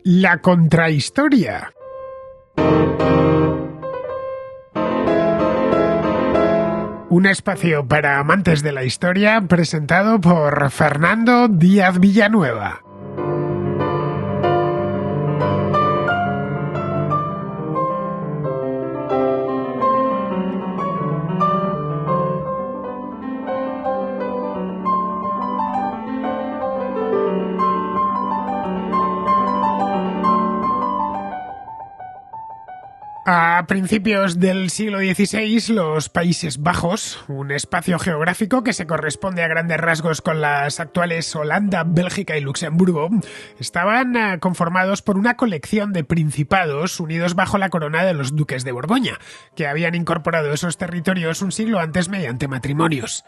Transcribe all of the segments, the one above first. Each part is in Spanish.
La contrahistoria. Un espacio para amantes de la historia presentado por Fernando Díaz Villanueva. A principios del siglo XVI, los Países Bajos, un espacio geográfico que se corresponde a grandes rasgos con las actuales Holanda, Bélgica y Luxemburgo, estaban conformados por una colección de principados unidos bajo la corona de los duques de Borgoña, que habían incorporado esos territorios un siglo antes mediante matrimonios.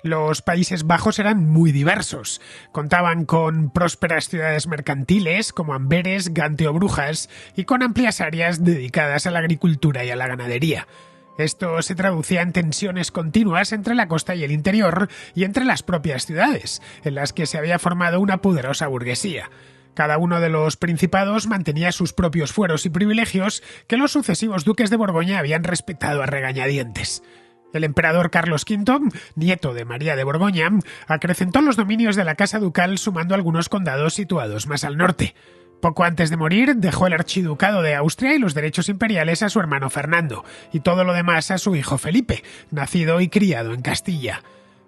Los Países Bajos eran muy diversos. Contaban con prósperas ciudades mercantiles como Amberes, Gante o Brujas y con amplias áreas dedicadas a la agricultura y a la ganadería. Esto se traducía en tensiones continuas entre la costa y el interior y entre las propias ciudades, en las que se había formado una poderosa burguesía. Cada uno de los principados mantenía sus propios fueros y privilegios que los sucesivos duques de Borgoña habían respetado a regañadientes. El emperador Carlos V, nieto de María de Borgoña, acrecentó los dominios de la casa ducal sumando algunos condados situados más al norte. Poco antes de morir, dejó el archiducado de Austria y los derechos imperiales a su hermano Fernando, y todo lo demás a su hijo Felipe, nacido y criado en Castilla.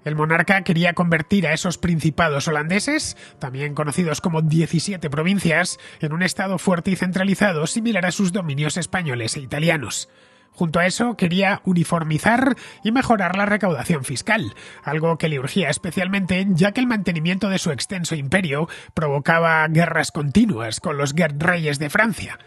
El monarca quería convertir a esos principados holandeses, también conocidos como 17 provincias, en un estado fuerte y centralizado similar a sus dominios españoles e italianos. Junto a eso, quería uniformizar y mejorar la recaudación fiscal, algo que le urgía especialmente ya que el mantenimiento de su extenso imperio provocaba guerras continuas con los reyes de Francia.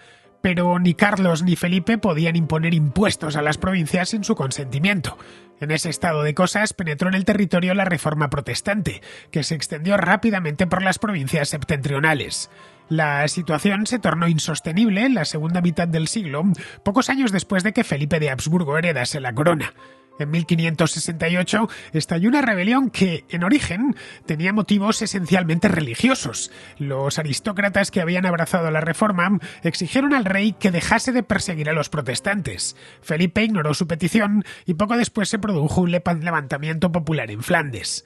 Pero ni Carlos ni Felipe podían imponer impuestos a las provincias sin su consentimiento. En ese estado de cosas penetró en el territorio la reforma protestante, que se extendió rápidamente por las provincias septentrionales. La situación se tornó insostenible en la segunda mitad del siglo, pocos años después de que Felipe de Habsburgo heredase la corona. En 1568 estalló una rebelión que, en origen, tenía motivos esencialmente religiosos. Los aristócratas que habían abrazado la reforma exigieron al rey que dejase de perseguir a los protestantes. Felipe ignoró su petición y poco después se produjo un levantamiento popular en Flandes.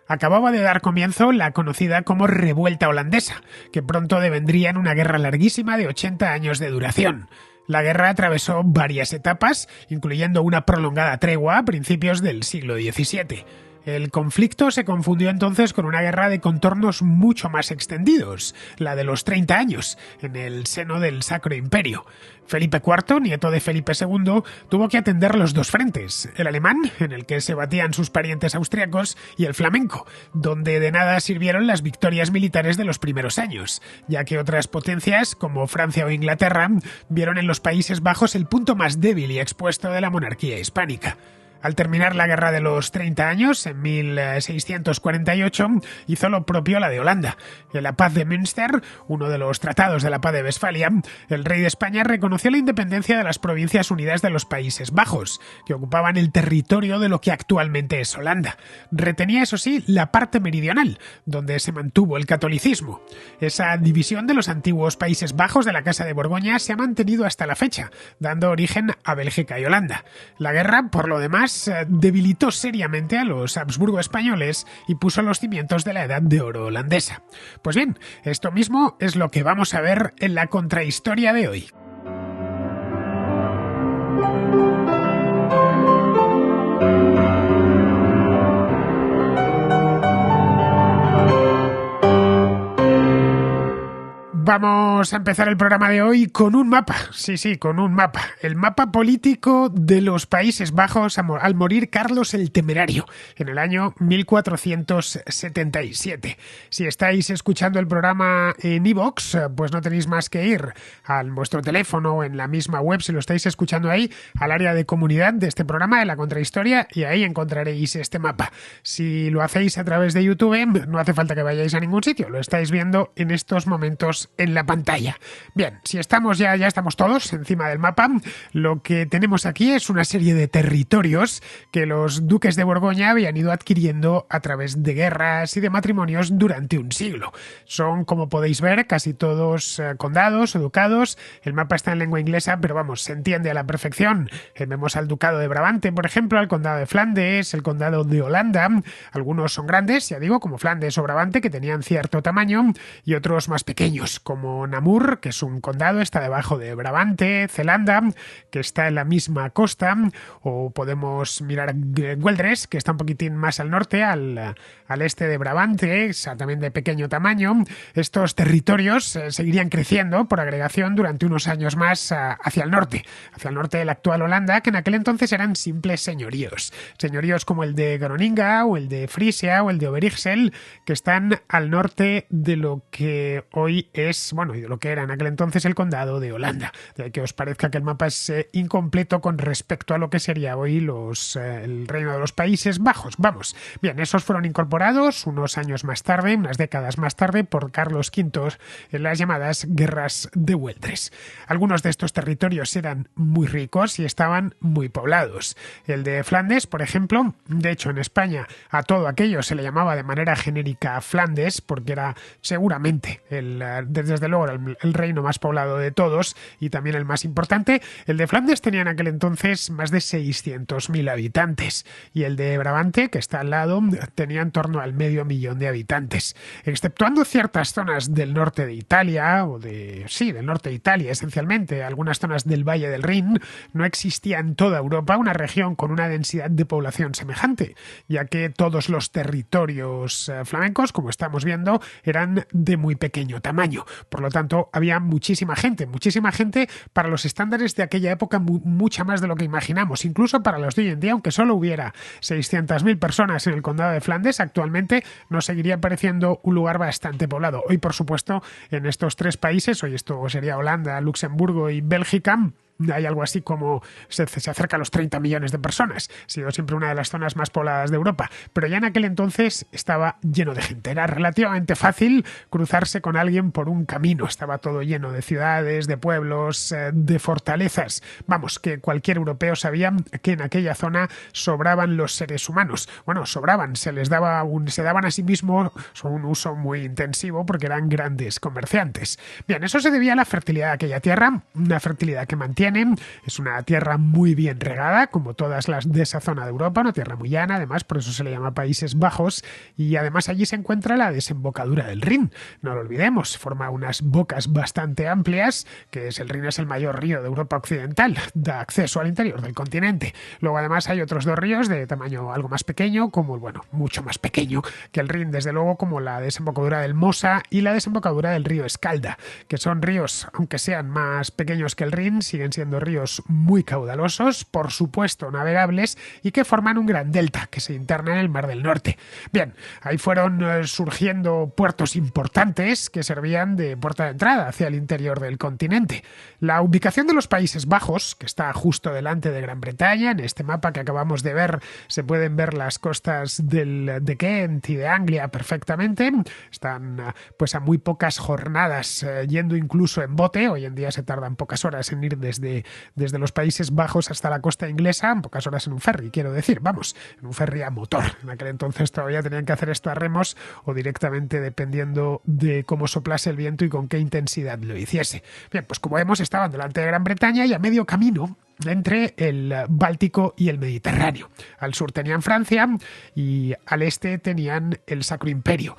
Acababa de dar comienzo la conocida como Revuelta Holandesa, que pronto devendría en una guerra larguísima de 80 años de duración. La guerra atravesó varias etapas, incluyendo una prolongada tregua a principios del siglo XVII. El conflicto se confundió entonces con una guerra de contornos mucho más extendidos, la de los 30 años, en el seno del Sacro Imperio. Felipe IV, nieto de Felipe II, tuvo que atender los dos frentes, el alemán, en el que se batían sus parientes austriacos, y el flamenco, donde de nada sirvieron las victorias militares de los primeros años, ya que otras potencias, como Francia o Inglaterra, vieron en los Países Bajos el punto más débil y expuesto de la monarquía hispánica. Al terminar la Guerra de los 30 años, en 1648, hizo lo propio la de Holanda. En la Paz de Münster, uno de los tratados de la Paz de Westfalia, el rey de España reconoció la independencia de las Provincias Unidas de los Países Bajos, que ocupaban el territorio de lo que actualmente es Holanda. Retenía, eso sí, la parte meridional, donde se mantuvo el catolicismo. Esa división de los antiguos Países Bajos de la Casa de Borgoña se ha mantenido hasta la fecha, dando origen a Bélgica y Holanda. La guerra, por lo demás, debilitó seriamente a los Habsburgo españoles y puso los cimientos de la Edad de Oro holandesa. Pues bien, esto mismo es lo que vamos a ver en la contrahistoria de hoy. Vamos a empezar el programa de hoy con un mapa, sí, con un mapa. El mapa político de los Países Bajos al morir Carlos el Temerario en el año 1477. Si estáis escuchando el programa en iVoox, pues no tenéis más que ir a vuestro teléfono o en la misma web, si lo estáis escuchando ahí, al área de comunidad de este programa, de la contrahistoria, y ahí encontraréis este mapa. Si lo hacéis a través de YouTube, no hace falta que vayáis a ningún sitio, lo estáis viendo en estos momentos en la pantalla. Bien, si estamos ya estamos todos encima del mapa, lo que tenemos aquí es una serie de territorios que los duques de Borgoña habían ido adquiriendo a través de guerras y de matrimonios durante un siglo. Son, como podéis ver, casi todos condados o ducados. El mapa está en lengua inglesa, pero vamos, se entiende a la perfección. Vemos al ducado de Brabante, por ejemplo, al condado de Flandes, el condado de Holanda. Algunos son grandes, ya digo, como Flandes o Brabante, que tenían cierto tamaño, y otros más pequeños, como Namur, que es un condado, está debajo de Brabante, Zelanda, que está en la misma costa, o podemos mirar Güeldres, que está un poquitín más al norte, al este de Brabante, también de pequeño tamaño. Estos territorios seguirían creciendo por agregación durante unos años más hacia el norte de la actual Holanda, que en aquel entonces eran simples señoríos. Señoríos como el de Groninga, o el de Frisia, o el de Overijssel, que están al norte de lo que hoy es, bueno, y de lo que era en aquel entonces el condado de Holanda. De que os parezca que el mapa es incompleto con respecto a lo que sería hoy el reino de los Países Bajos. Vamos, bien, esos fueron incorporados unos años más tarde, unas décadas más tarde, por Carlos V en las llamadas Guerras de Güeldres. Algunos de estos territorios eran muy ricos y estaban muy poblados. El de Flandes, por ejemplo, de hecho en España a todo aquello se le llamaba de manera genérica Flandes, porque era seguramente desde luego el reino más poblado de todos y también el más importante. El de Flandes tenía en aquel entonces más de 600.000 habitantes, y el de Brabante, que está al lado, tenía en torno al 500.000 de habitantes. Exceptuando ciertas zonas del norte de Italia, del norte de Italia esencialmente, algunas zonas del Valle del Rin, no existía en toda Europa una región con una densidad de población semejante, ya que todos los territorios flamencos, como estamos viendo, eran de muy pequeño tamaño. Por lo tanto, había muchísima gente para los estándares de aquella época, mucha más de lo que imaginamos, incluso para los de hoy en día. Aunque solo hubiera 600.000 personas en el condado de Flandes, actualmente nos seguiría pareciendo un lugar bastante poblado. Hoy, por supuesto, en estos tres países, hoy esto sería Holanda, Luxemburgo y Bélgica, hay algo así como se acerca a los 30 millones de personas. Ha sido siempre una de las zonas más pobladas de Europa, pero ya en aquel entonces estaba lleno de gente. Era relativamente fácil cruzarse con alguien por un camino. Estaba todo lleno de ciudades, de pueblos, de fortalezas. Vamos, que cualquier europeo sabía que en aquella zona sobraban los seres humanos. Bueno, sobraban, se daban a sí mismos un uso muy intensivo porque eran grandes comerciantes. Bien, eso se debía a la fertilidad de aquella tierra, una fertilidad que mantiene. Es una tierra muy bien regada, como todas las de esa zona de Europa, una tierra muy llana, además, por eso se le llama Países Bajos, y además allí se encuentra la desembocadura del Rin. No lo olvidemos, forma unas bocas bastante amplias, el Rin es el mayor río de Europa occidental, da acceso al interior del continente. Luego además hay otros dos ríos de tamaño algo más pequeño, mucho más pequeño que el Rin, desde luego, como la desembocadura del Mosa y la desembocadura del río Escalda, que son ríos, aunque sean más pequeños que el Rin, siguen siendo ríos muy caudalosos, por supuesto navegables, y que forman un gran delta que se interna en el Mar del Norte. Bien, ahí fueron surgiendo puertos importantes que servían de puerta de entrada hacia el interior del continente. La ubicación de los Países Bajos, que está justo delante de Gran Bretaña, en este mapa que acabamos de ver se pueden ver las costas de Kent y de Anglia perfectamente. Están pues a muy pocas jornadas yendo incluso en bote. Hoy en día se tardan pocas horas en ir desde los Países Bajos hasta la costa inglesa, en pocas horas en un ferry, quiero decir, en un ferry a motor. En aquel entonces todavía tenían que hacer esto a remos o directamente, dependiendo de cómo soplase el viento y con qué intensidad lo hiciese. Bien, pues como vemos, estaban delante de Gran Bretaña y a medio camino entre el Báltico y el Mediterráneo. Al sur tenían Francia y al este tenían el Sacro Imperio.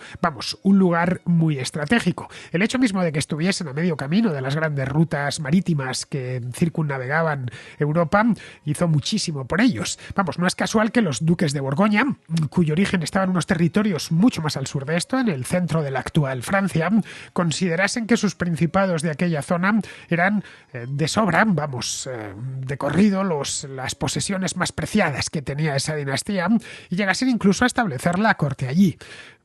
Un lugar muy estratégico. El hecho mismo de que estuviesen a medio camino de las grandes rutas marítimas que circunnavegaban Europa hizo muchísimo por ellos. No es casual que los duques de Borgoña, cuyo origen estaba en unos territorios mucho más al sur de esto, en el centro de la actual Francia, considerasen que sus principados de aquella zona eran de sobra, de corrido las posesiones más preciadas que tenía esa dinastía y llegasen incluso a establecer la corte allí.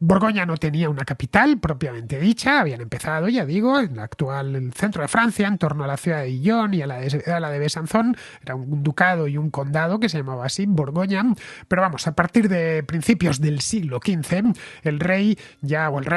Borgoña no tenía una capital propiamente dicha, habían empezado, ya digo, en el centro de Francia, en torno a la ciudad de Dijon y a la de Besanzón, era un ducado y un condado que se llamaba así, Borgoña, pero vamos, a partir de principios del siglo XV, el rey,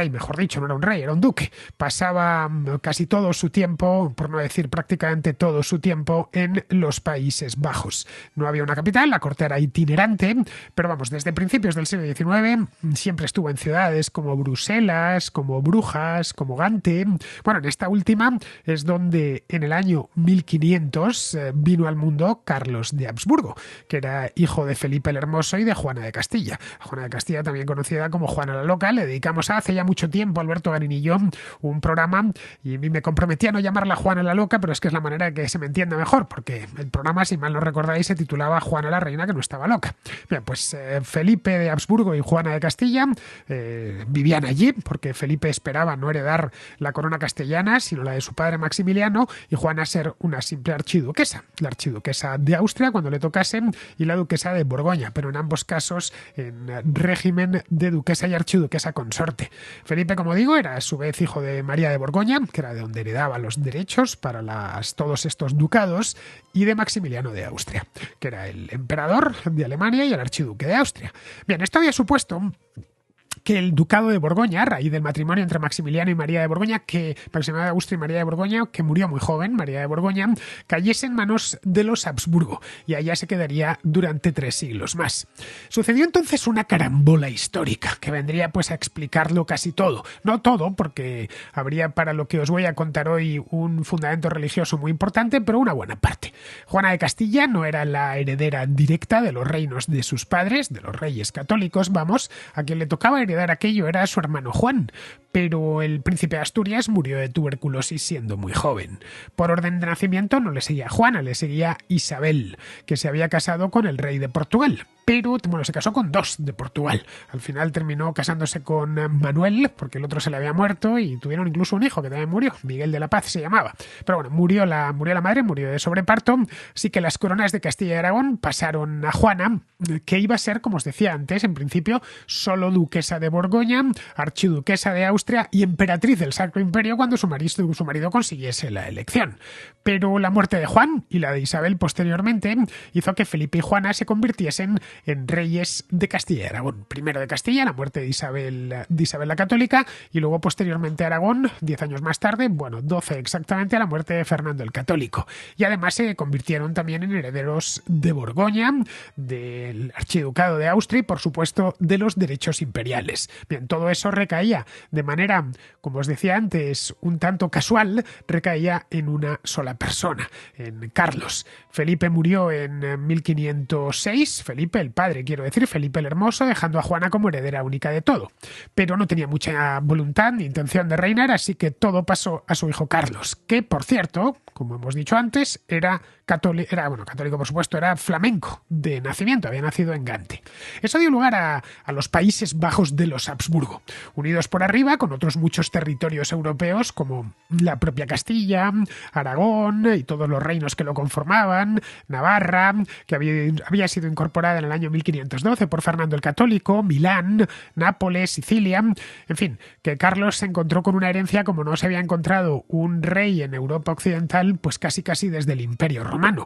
mejor dicho, no era un rey, era un duque, pasaba casi todo su tiempo, por no decir prácticamente todo su tiempo, en los Países Bajos. No había una capital, la corte era itinerante, pero vamos, desde principios del siglo XIX siempre estuvo en ciudades como Bruselas, como Brujas, como Gante. Bueno, en esta última es donde en el año 1500 vino al mundo Carlos de Habsburgo, que era hijo de Felipe el Hermoso y de Juana de Castilla. Juana de Castilla, también conocida como Juana la Loca, le dedicamos hace ya mucho tiempo, Alberto Garín y yo, un programa, y me comprometí a no llamarla Juana la Loca, pero es que es la manera que se me entienda mejor, porque el programa, si mal no recordáis, se titulaba Juana la Reina que no estaba loca. Bien, pues Felipe de Habsburgo y Juana de Castilla vivían allí porque Felipe esperaba no heredar la corona castellana sino la de su padre Maximiliano y Juana ser una simple archiduquesa, la archiduquesa de Austria cuando le tocase y la duquesa de Borgoña, pero en ambos casos en régimen de duquesa y archiduquesa consorte. Felipe, como digo, era a su vez hijo de María de Borgoña, que era de donde heredaba los derechos para todos estos ducados, y de Maximiliano de Austria, que era el emperador de Alemania y el archiduque de Austria. Bien, esto había supuesto que el ducado de Borgoña, a raíz del matrimonio entre Maximiliano y María de Borgoña, Maximiliano de Austria y María de Borgoña, que murió muy joven, María de Borgoña, cayese en manos de los Habsburgo y allá se quedaría durante 3 siglos más. Sucedió entonces una carambola histórica que vendría pues a explicarlo casi todo. No todo, porque habría para lo que os voy a contar hoy un fundamento religioso muy importante, pero una buena parte. Juana de Castilla no era la heredera directa de los reinos de sus padres, de los reyes católicos, vamos, a quien le tocaba heredar aquello era su hermano Juan, pero el príncipe de Asturias murió de tuberculosis siendo muy joven. Por orden de nacimiento no le seguía Juana, le seguía Isabel, que se había casado con el rey de Portugal. Pero, bueno, se casó con 2 de Portugal. Al final terminó casándose con Manuel, porque el otro se le había muerto, y tuvieron incluso un hijo que también murió, Miguel de la Paz se llamaba. Pero bueno, murió la madre, murió de sobreparto, así que las coronas de Castilla y Aragón pasaron a Juana, que iba a ser, como os decía antes, en principio, solo duquesa de Borgoña, archiduquesa de Austria y emperatriz del Sacro Imperio cuando su marido consiguiese la elección. Pero la muerte de Juan y la de Isabel posteriormente hizo que Felipe y Juana se convirtiesen en reyes de Castilla y Aragón. Primero de Castilla, la muerte de Isabel la Católica, y luego posteriormente Aragón, 10 años más tarde, 12 exactamente, a la muerte de Fernando el Católico. Y además se convirtieron también en herederos de Borgoña, del archiducado de Austria y, por supuesto, de los derechos imperiales. Bien, todo eso recaía de manera, como os decía antes, un tanto casual, recaía en una sola persona, en Carlos. Felipe murió en 1506, Felipe el padre, quiero decir, Felipe el Hermoso, dejando a Juana como heredera única de todo. Pero no tenía mucha voluntad ni intención de reinar, así que todo pasó a su hijo Carlos, que, por cierto, como hemos dicho antes, era católico, por supuesto, era flamenco de nacimiento, había nacido en Gante. Eso dio lugar a los Países Bajos de los Habsburgo, unidos por arriba con otros muchos territorios europeos como la propia Castilla, Aragón y todos los reinos que lo conformaban, Navarra, que había sido incorporada en el año 1512 por Fernando el Católico, Milán, Nápoles, Sicilia, en fin, que Carlos se encontró con una herencia como no se había encontrado un rey en Europa occidental, pues casi desde el Imperio Romano.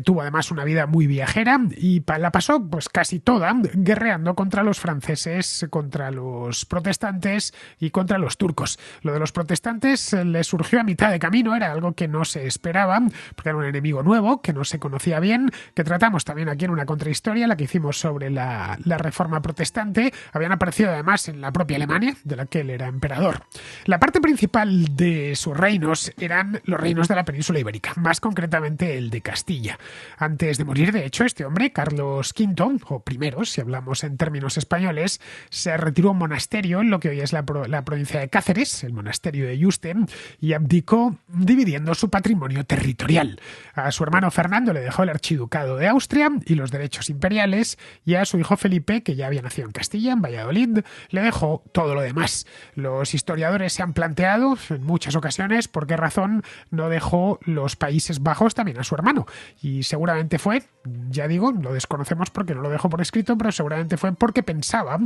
Tuvo además una vida muy viajera y la pasó pues casi toda guerreando contra los franceses, contra los protestantes y contra los turcos. Lo de los protestantes le surgió a mitad de camino, era algo que no se esperaba, porque era un enemigo nuevo, que no se conocía bien, que tratamos también aquí en una contrahistoria, la que hicimos sobre la Reforma Protestante. Habían aparecido además en la propia Alemania, de la que él era emperador. La parte principal de sus reinos eran los reinos de la península ibérica, más concretamente el de Castilla. Antes de morir, de hecho, este hombre, Carlos V, o primero, si hablamos en términos españoles, se retiró a un monasterio en lo que hoy es la provincia de Cáceres, el monasterio de Yuste, y abdicó dividiendo su patrimonio territorial. A su hermano Fernando le dejó el archiducado de Austria y los derechos imperiales, y a su hijo Felipe, que ya había nacido en Castilla, en Valladolid, le dejó todo lo demás. Los historiadores se han planteado en muchas ocasiones por qué razón no dejó los Países Bajos también a su hermano. Y seguramente fue, ya digo, lo desconocemos porque no lo dejo por escrito, pero seguramente fue porque pensaba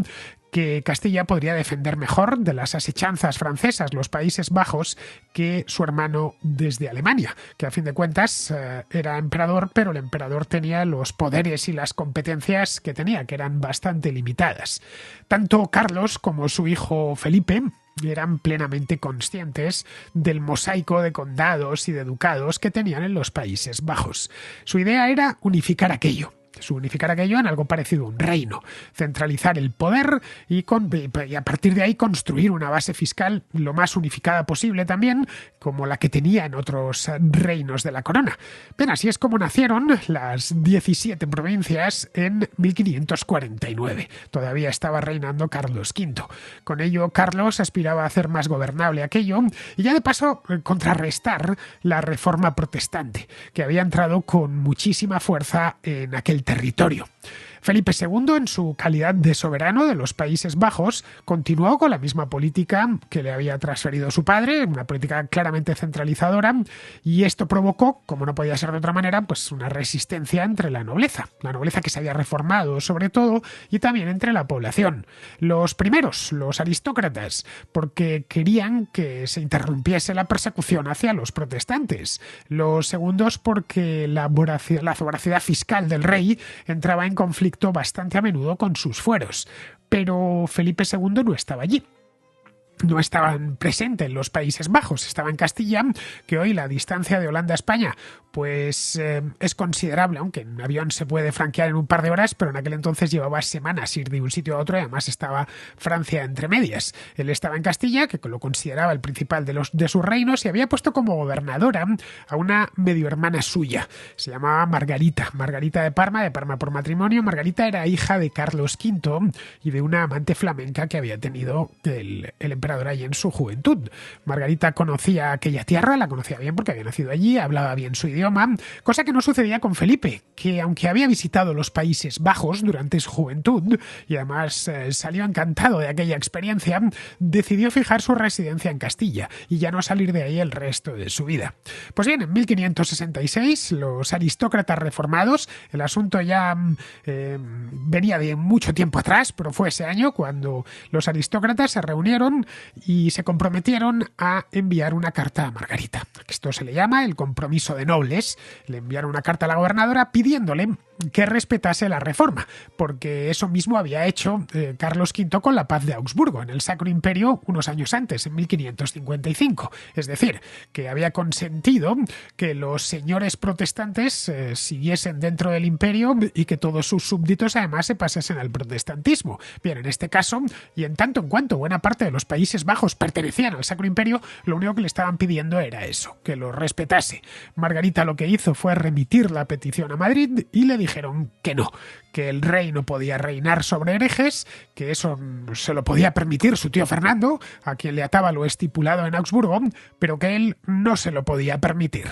que Castilla podría defender mejor de las asechanzas francesas los Países Bajos que su hermano desde Alemania, que a fin de cuentas era emperador, pero el emperador tenía los poderes y las competencias que tenía, que eran bastante limitadas. Tanto Carlos como su hijo Felipe eran plenamente conscientes del mosaico de condados y de ducados que tenían en los Países Bajos. Su idea era unificar aquello en algo parecido a un reino, centralizar el poder y a partir de ahí construir una base fiscal lo más unificada posible también, como la que tenía en otros reinos de la corona. Bien, así es como nacieron las 17 provincias en 1549. Todavía estaba reinando Carlos V. Con ello, Carlos aspiraba a hacer más gobernable aquello y ya de paso contrarrestar la reforma protestante, que había entrado con muchísima fuerza en aquel territorio. Felipe II, en su calidad de soberano de los Países Bajos, continuó con la misma política que le había transferido su padre, una política claramente centralizadora, y esto provocó, como no podía ser de otra manera, pues una resistencia entre la nobleza que se había reformado sobre todo, y también entre la población. Los primeros, los aristócratas, porque querían que se interrumpiese la persecución hacia los protestantes. Los segundos, porque la voracidad fiscal del rey entraba en conflicto bastante a menudo con sus fueros, pero Felipe II no estaba allí. No estaban presentes en los Países Bajos, estaba en Castilla, que hoy la distancia de Holanda a España pues es considerable, aunque en avión se puede franquear en un par de horas, pero en aquel entonces llevaba semanas ir de un sitio a otro y además estaba Francia entre medias. Él estaba en Castilla, que lo consideraba el principal de sus reinos, y había puesto como gobernadora a una medio hermana suya. Se llamaba Margarita de Parma por matrimonio. Margarita era hija de Carlos V y de una amante flamenca que había tenido el emperador allí en su juventud. Margarita conocía aquella tierra, la conocía bien porque había nacido allí, hablaba bien su idioma, cosa que no sucedía con Felipe, que aunque había visitado los Países Bajos durante su juventud y además salió encantado de aquella experiencia, decidió fijar su residencia en Castilla y ya no salir de ahí el resto de su vida. Pues bien, en 1566 los aristócratas reformados, el asunto ya venía de mucho tiempo atrás, pero fue ese año cuando los aristócratas se reunieron y se comprometieron a enviar una carta a Margarita. Esto se le llama el compromiso de nobles. Le enviaron una carta a la gobernadora pidiéndole que respetase la reforma, porque eso mismo había hecho Carlos V con la paz de Augsburgo en el Sacro Imperio unos años antes, en 1555. Es decir, que había consentido que los señores protestantes siguiesen dentro del imperio y que todos sus súbditos además se pasasen al protestantismo. Bien, en este caso, y en tanto en cuanto buena parte de los Países Bajos pertenecían al Sacro Imperio, lo único que le estaban pidiendo era eso, que lo respetase. Margarita lo que hizo fue remitir la petición a Madrid y le dijeron que no, que el rey no podía reinar sobre herejes, que eso se lo podía permitir su tío Fernando, a quien le ataba lo estipulado en Augsburgo, pero que él no se lo podía permitir.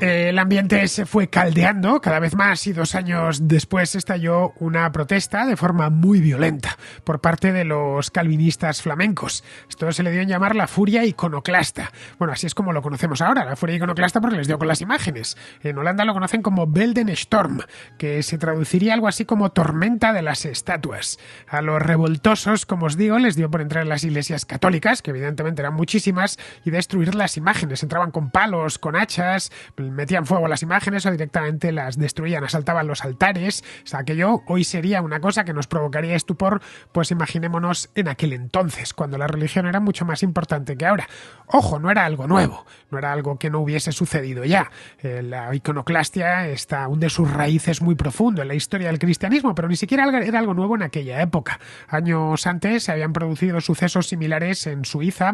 El ambiente se fue caldeando cada vez más y 2 años después estalló una protesta de forma muy violenta por parte de los calvinistas flamencos. Esto se le dio en llamar la furia iconoclasta. Bueno, así es como lo conocemos ahora, la furia iconoclasta, porque les dio con las imágenes. En Holanda lo conocen como Beeldenstorm, que se traduciría algo así como tormenta de las estatuas. A los revoltosos, como os digo, les dio por entrar en las iglesias católicas, que evidentemente eran muchísimas, y destruir las imágenes. Entraban con palos, con hachas, metían fuego a las imágenes o directamente las destruían, asaltaban los altares. O sea, aquello hoy sería una cosa que nos provocaría estupor, pues imaginémonos en aquel entonces, cuando la religión era mucho más importante que ahora. Ojo, no era algo nuevo, no era algo que no hubiese sucedido ya. La iconoclastia hunde sus raíces muy profundo en la historia del cristianismo, pero ni siquiera era algo nuevo en aquella época. Años antes se habían producido sucesos similares en Suiza,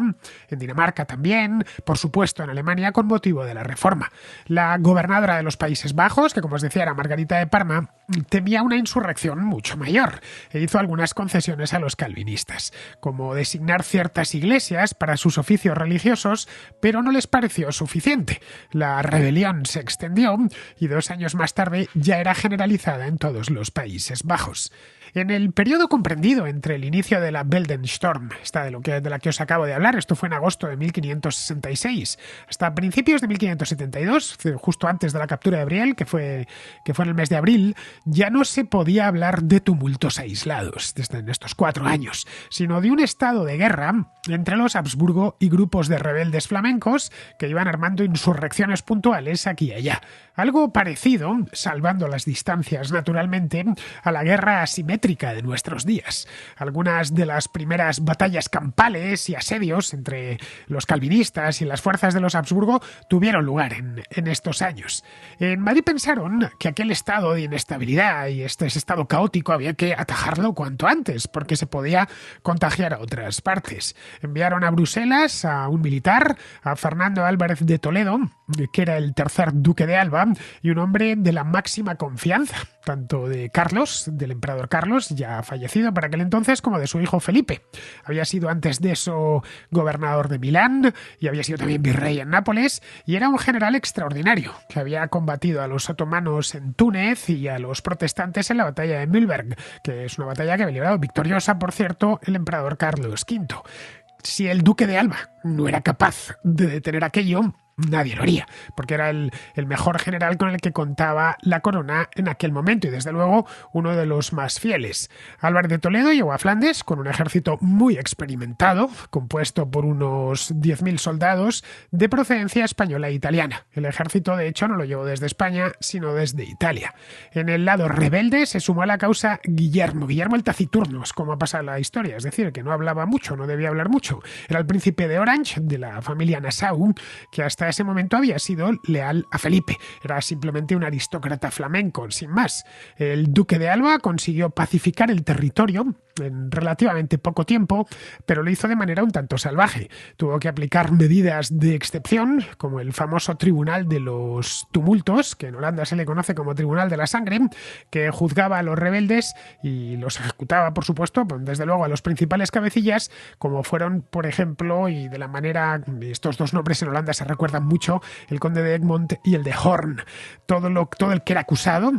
en Dinamarca también, por supuesto en Alemania, con motivo de la Reforma. La gobernadora de los Países Bajos, que como os decía era Margarita de Parma, temía una insurrección mucho mayor e hizo algunas concesiones a los calvinistas, como designar ciertas iglesias para sus oficios religiosos, pero no les pareció suficiente. La rebelión se extendió y 2 años más tarde ya era generalizada en todos los Países Bajos. En el periodo comprendido entre el inicio de la Weltensturm, de la que os acabo de hablar, esto fue en agosto de 1566, hasta principios de 1572, justo antes de la captura de Brielle, que fue en el mes de abril, ya no se podía hablar de tumultos aislados desde en estos 4 años, sino de un estado de guerra entre los Habsburgo y grupos de rebeldes flamencos que iban armando insurrecciones puntuales aquí y allá. Algo parecido, salvando las distancias naturalmente, a la guerra asimétrica de nuestros días. Algunas de las primeras batallas campales y asedios entre los calvinistas y las fuerzas de los Habsburgo tuvieron lugar en estos años. En Madrid pensaron que aquel estado de inestabilidad y ese estado caótico había que atajarlo cuanto antes, porque se podía contagiar a otras partes. Enviaron a Bruselas a un militar, a Fernando Álvarez de Toledo, que era el tercer duque de Alba, y un hombre de la máxima confianza, tanto de Carlos, del emperador Carlos, ya fallecido para aquel entonces, como de su hijo Felipe. Había sido antes de eso gobernador de Milán y había sido también virrey en Nápoles, y era un general extraordinario, que había combatido a los otomanos en Túnez y a los protestantes en la batalla de Mühlberg, que es una batalla que había librado victoriosa, por cierto, el emperador Carlos V. Si el duque de Alba no era capaz de detener aquello, nadie lo haría, porque era el mejor general con el que contaba la corona en aquel momento y desde luego uno de los más fieles. Álvarez de Toledo llegó a Flandes con un ejército muy experimentado, compuesto por unos 10.000 soldados de procedencia española e italiana. El ejército de hecho no lo llevó desde España, sino desde Italia. En el lado rebelde se sumó a la causa Guillermo el Taciturno, como ha pasado en la historia, es decir, que no hablaba mucho, no debía hablar mucho. Era el príncipe de Orange, de la familia Nassau, que hasta ese momento había sido leal a Felipe. Era simplemente un aristócrata flamenco, sin más. El duque de Alba consiguió pacificar el territorio en relativamente poco tiempo, pero lo hizo de manera un tanto salvaje. Tuvo que aplicar medidas de excepción, como el famoso Tribunal de los Tumultos, que en Holanda se le conoce como Tribunal de la Sangre, que juzgaba a los rebeldes y los ejecutaba, por supuesto, desde luego a los principales cabecillas, como fueron, por ejemplo, y de la manera, estos dos nombres en Holanda se recuerdan mucho, el conde de Egmont y el de Horn. Todo el que era acusado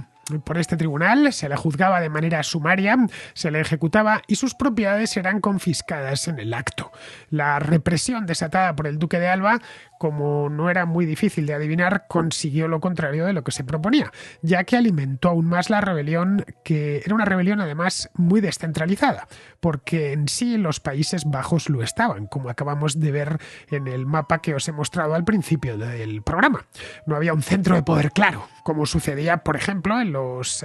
por este tribunal se le juzgaba de manera sumaria, se le ejecutaba y sus propiedades eran confiscadas en el acto. La represión desatada por el duque de Alba, como no era muy difícil de adivinar, consiguió lo contrario de lo que se proponía, ya que alimentó aún más la rebelión, que era una rebelión además muy descentralizada, porque en sí los Países Bajos lo estaban, como acabamos de ver en el mapa que os he mostrado al principio del programa. No había un centro de poder claro, como sucedía, por ejemplo, en los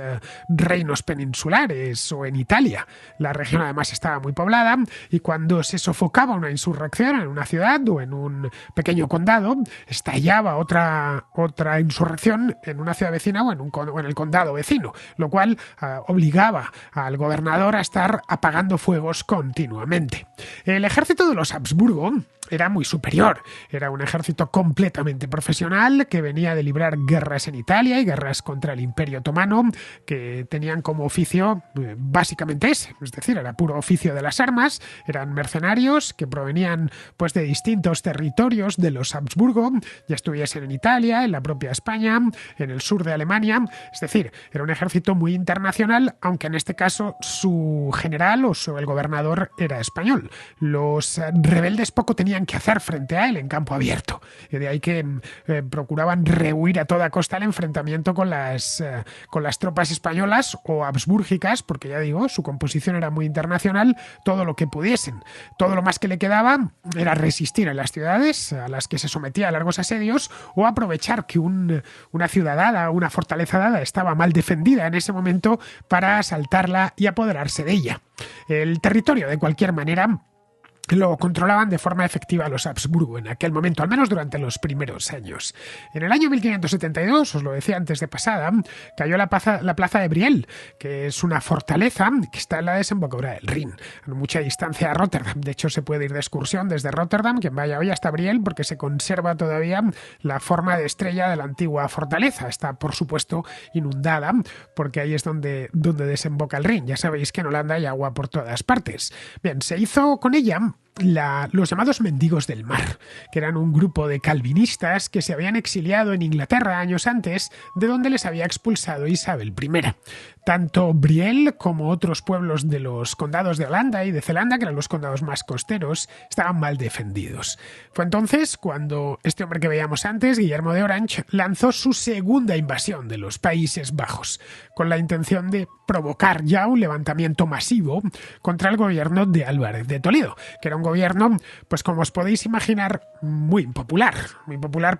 reinos peninsulares o en Italia. La región además estaba muy poblada y cuando se sofocaba una insurrección en una ciudad o en un pequeño condado, estallaba otra insurrección en una ciudad vecina o en el condado vecino, lo cual obligaba al gobernador a estar apagando fuegos continuamente. El ejército de los Habsburgo era muy superior. Era un ejército completamente profesional que venía de librar guerras en Italia y guerras contra el Imperio Otomano, que tenían como oficio básicamente ese, es decir, era puro oficio de las armas. Eran mercenarios que provenían pues de distintos territorios de los Habsburgo, ya estuviesen en Italia, en la propia España, en el sur de Alemania. Es decir, era un ejército muy internacional, aunque en este caso su general o el gobernador era español. Los rebeldes poco tenían que hacer frente a él en campo abierto, y de ahí que procuraban rehuir a toda costa el enfrentamiento con las tropas españolas o habsbúrgicas, porque ya digo, su composición era muy internacional, todo lo que pudiesen. Todo lo más que le quedaba era resistir en las ciudades a las que se sometía a largos asedios, o aprovechar que una ciudad dada, una fortaleza dada, estaba mal defendida en ese momento para asaltarla y apoderarse de ella. El territorio, de cualquier manera, lo controlaban de forma efectiva los Habsburgo en aquel momento, al menos durante los primeros años. En el año 1572, os lo decía antes de pasada, cayó la plaza de Brielle, que es una fortaleza que está en la desembocadura del Rin, a mucha distancia a Rotterdam. De hecho, se puede ir de excursión desde Rotterdam, quien vaya hoy, hasta Brielle, porque se conserva todavía la forma de estrella de la antigua fortaleza. Está, por supuesto, inundada, porque ahí es donde desemboca el Rin. Ya sabéis que en Holanda hay agua por todas partes. Bien, se hizo con ella los llamados mendigos del mar, que eran un grupo de calvinistas que se habían exiliado en Inglaterra años antes, de donde les había expulsado Isabel I. Tanto Brielle como otros pueblos de los condados de Holanda y de Zelanda, que eran los condados más costeros, estaban mal defendidos. Fue entonces cuando este hombre que veíamos antes, Guillermo de Orange, lanzó su segunda invasión de los Países Bajos, con la intención de provocar ya un levantamiento masivo contra el gobierno de Álvarez de Toledo, que era un gobierno, pues como os podéis imaginar, muy impopular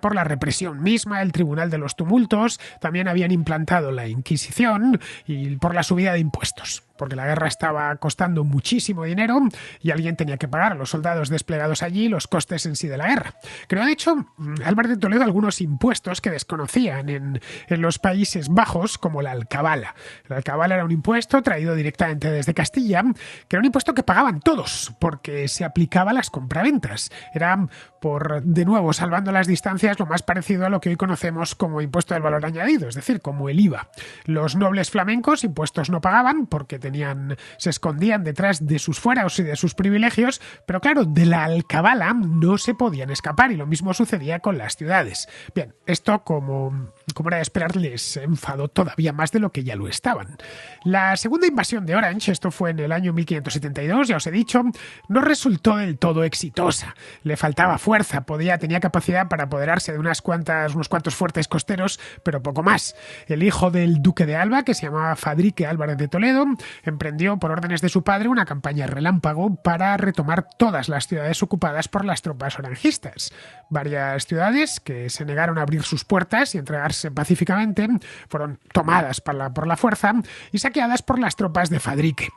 por la represión misma, el Tribunal de los Tumultos, también habían implantado la Inquisición y por la subida de impuestos, porque la guerra estaba costando muchísimo dinero y alguien tenía que pagar a los soldados desplegados allí los costes en sí de la guerra. Creó, de hecho, Álvarez de Toledo algunos impuestos que desconocían en los Países Bajos, como la alcabala. La alcabala era un impuesto traído directamente desde Castilla, que era un impuesto que pagaban todos, porque se aplicaba a las compraventas. Era, de nuevo, salvando las distancias, lo más parecido a lo que hoy conocemos como impuesto del valor añadido, es decir, como el IVA. Los nobles flamencos impuestos no pagaban porque se escondían detrás de sus fueros y de sus privilegios, pero claro, de la alcabala no se podían escapar y lo mismo sucedía con las ciudades. Bien, esto como era de esperar les enfadó todavía más de lo que ya lo estaban. La segunda invasión de Orange, esto fue en el año 1572, ya os he dicho, no resultó del todo exitosa. Le faltaba fuerza, tenía capacidad para apoderarse de unos cuantos fuertes costeros, pero poco más. El hijo del duque de Alba, que se llamaba Fadrique Álvarez de Toledo, emprendió por órdenes de su padre una campaña relámpago para retomar todas las ciudades ocupadas por las tropas orangistas. Varias ciudades que se negaron a abrir sus puertas y entregarse pacíficamente fueron tomadas por la fuerza y saqueadas por las tropas de Fadrique,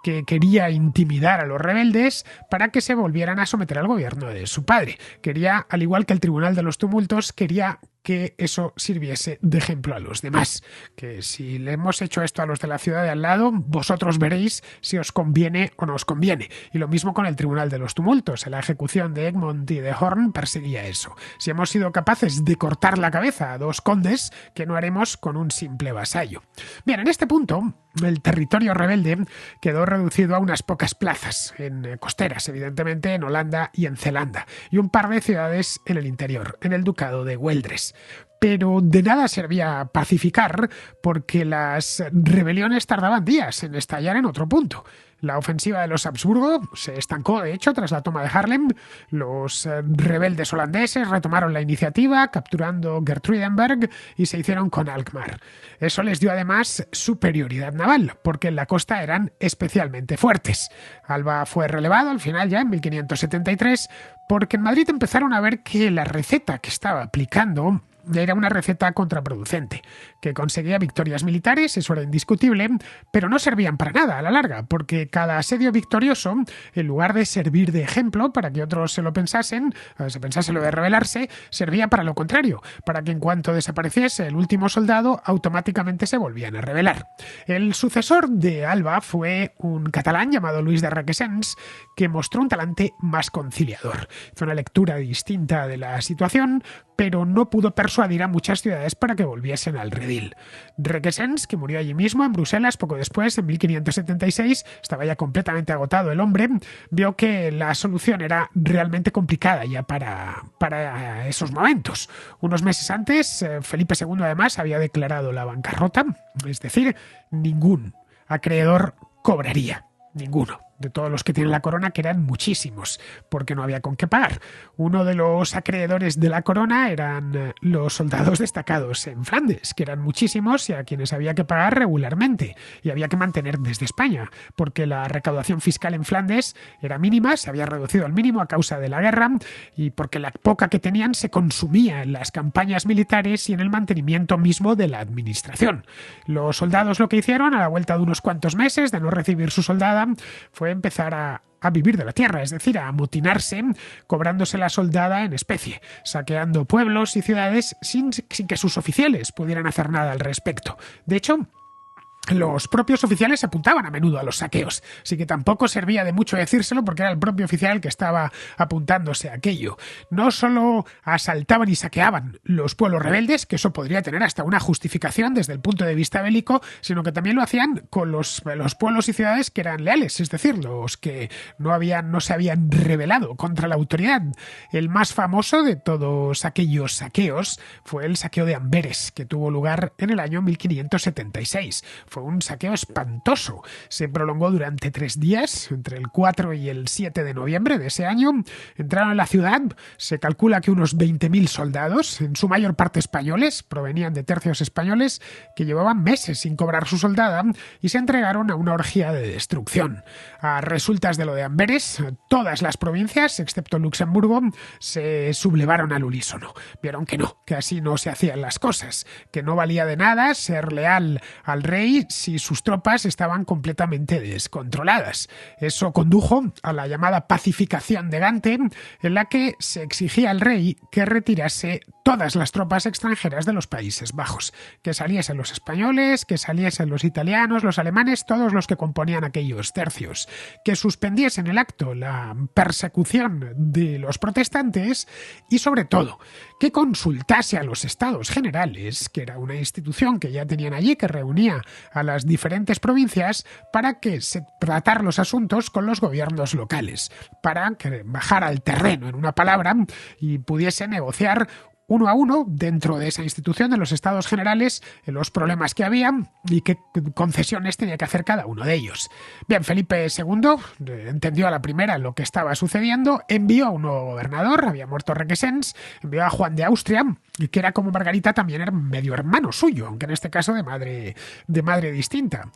que quería intimidar a los rebeldes para que se volvieran a someter al gobierno de su padre. Quería, al igual que el Tribunal de los Tumultos, quería que eso sirviese de ejemplo a los demás. Que si le hemos hecho esto a los de la ciudad de al lado, vosotros veréis si os conviene o no os conviene. Y lo mismo con el Tribunal de los Tumultos. La ejecución de Egmont y de Horn perseguía eso. Si hemos sido capaces de cortar la cabeza a dos condes, ¿qué no haremos con un simple vasallo? Bien, en este punto, el territorio rebelde quedó reducido a unas pocas plazas, en costeras, evidentemente, en Holanda y en Zelanda, y un par de ciudades en el interior, en el ducado de Güeldres. Pero de nada servía pacificar porque las rebeliones tardaban días en estallar en otro punto. La ofensiva de los Habsburgo se estancó, de hecho, tras la toma de Haarlem. Los rebeldes holandeses retomaron la iniciativa, capturando Gertruidenberg y se hicieron con Alkmaar. Eso les dio además superioridad naval, porque en la costa eran especialmente fuertes. Alba fue relevado al final ya en 1573, porque en Madrid empezaron a ver que la receta que estaba aplicando era una receta contraproducente, que conseguía victorias militares, eso era indiscutible, pero no servían para nada a la larga, porque cada asedio victorioso, en lugar de servir de ejemplo para que otros se pensase lo de rebelarse, servía para lo contrario, para que en cuanto desapareciese el último soldado, automáticamente se volvían a rebelar. El sucesor de Alba fue un catalán llamado Luis de Requesens, que mostró un talante más conciliador. Hizo una lectura distinta de la situación, pero no pudo persuadir a muchas ciudades para que volviesen al redil. Requesens, que murió allí mismo, en Bruselas, poco después, en 1576, estaba ya completamente agotado el hombre, vio que la solución era realmente complicada ya para esos momentos. Unos meses antes, Felipe II además había declarado la bancarrota, es decir, ningún acreedor cobraría, ninguno. De todos los que tienen la corona, que eran muchísimos, porque no había con qué pagar. Uno de los acreedores de la corona eran los soldados destacados en Flandes, que eran muchísimos y a quienes había que pagar regularmente, y había que mantener desde España, porque la recaudación fiscal en Flandes era mínima, se había reducido al mínimo a causa de la guerra, y porque la poca que tenían se consumía en las campañas militares y en el mantenimiento mismo de la administración. Los soldados lo que hicieron, a la vuelta de unos cuantos meses de no recibir su soldada, fue empezar a vivir de la tierra, es decir, a amotinarse, cobrándose la soldada en especie, saqueando pueblos y ciudades sin que sus oficiales pudieran hacer nada al respecto. De hecho, Los propios oficiales se apuntaban a menudo a los saqueos, así que tampoco servía de mucho decírselo porque era el propio oficial que estaba apuntándose a aquello. No solo asaltaban y saqueaban los pueblos rebeldes, que eso podría tener hasta una justificación desde el punto de vista bélico, sino que también lo hacían con los pueblos y ciudades que eran leales, es decir, los que no se habían rebelado contra la autoridad. El más famoso de todos aquellos saqueos fue el saqueo de Amberes, que tuvo lugar en el año 1576. Fue un saqueo espantoso. Se prolongó durante 3 días, entre el 4 y el 7 de noviembre de ese año. Entraron en la ciudad, se calcula que unos 20.000 soldados, en su mayor parte españoles, provenían de tercios españoles, que llevaban meses sin cobrar su soldada, y se entregaron a una orgía de destrucción. A resultas de lo de Amberes, todas las provincias, excepto Luxemburgo, se sublevaron al unísono. Vieron que no, que así no se hacían las cosas, que no valía de nada ser leal al rey si sus tropas estaban completamente descontroladas. Eso condujo a la llamada pacificación de Gante, en la que se exigía al rey que retirase todas las tropas extranjeras de los Países Bajos, que saliesen los españoles, que saliesen los italianos, los alemanes, todos los que componían aquellos tercios, que suspendiesen el acto, la persecución de los protestantes y, sobre todo, que consultase a los Estados Generales, que era una institución que ya tenían allí, que reunía a las diferentes provincias para que se tratar los asuntos con los gobiernos locales, para que bajara al terreno, en una palabra, y pudiese negociar uno a uno dentro de esa institución de los Estados Generales los problemas que había y qué concesiones tenía que hacer cada uno de ellos. Bien, Felipe II entendió a la primera lo que estaba sucediendo, envió a un nuevo gobernador, había muerto Requesens, envió a Juan de Austria, que era como Margarita también era medio hermano suyo, aunque en este caso de madre distinta.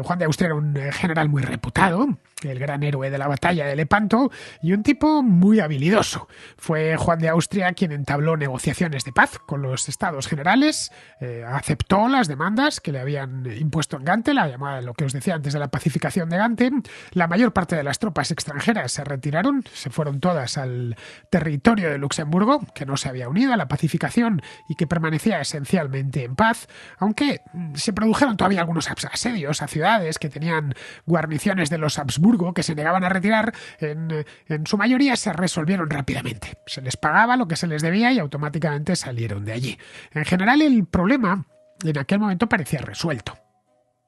Juan de Austria era un general muy reputado, el gran héroe de la batalla de Lepanto y un tipo muy habilidoso. Fue Juan de Austria quien entabló negociaciones de paz con los Estados Generales, aceptó las demandas que le habían impuesto en Gante, la llamada, lo que os decía antes de la pacificación de Gante. La mayor parte de las tropas extranjeras se retiraron, se fueron todas al territorio de Luxemburgo, que no se había unido a la pacificación y que permanecía esencialmente en paz, aunque se produjeron todavía algunos asedios a ciudades que tenían guarniciones de los Habsburgo que se negaban a retirar. En su mayoría se resolvieron rápidamente. Se les pagaba lo que se les debía y automáticamente salieron de allí. En general, el problema en aquel momento parecía resuelto.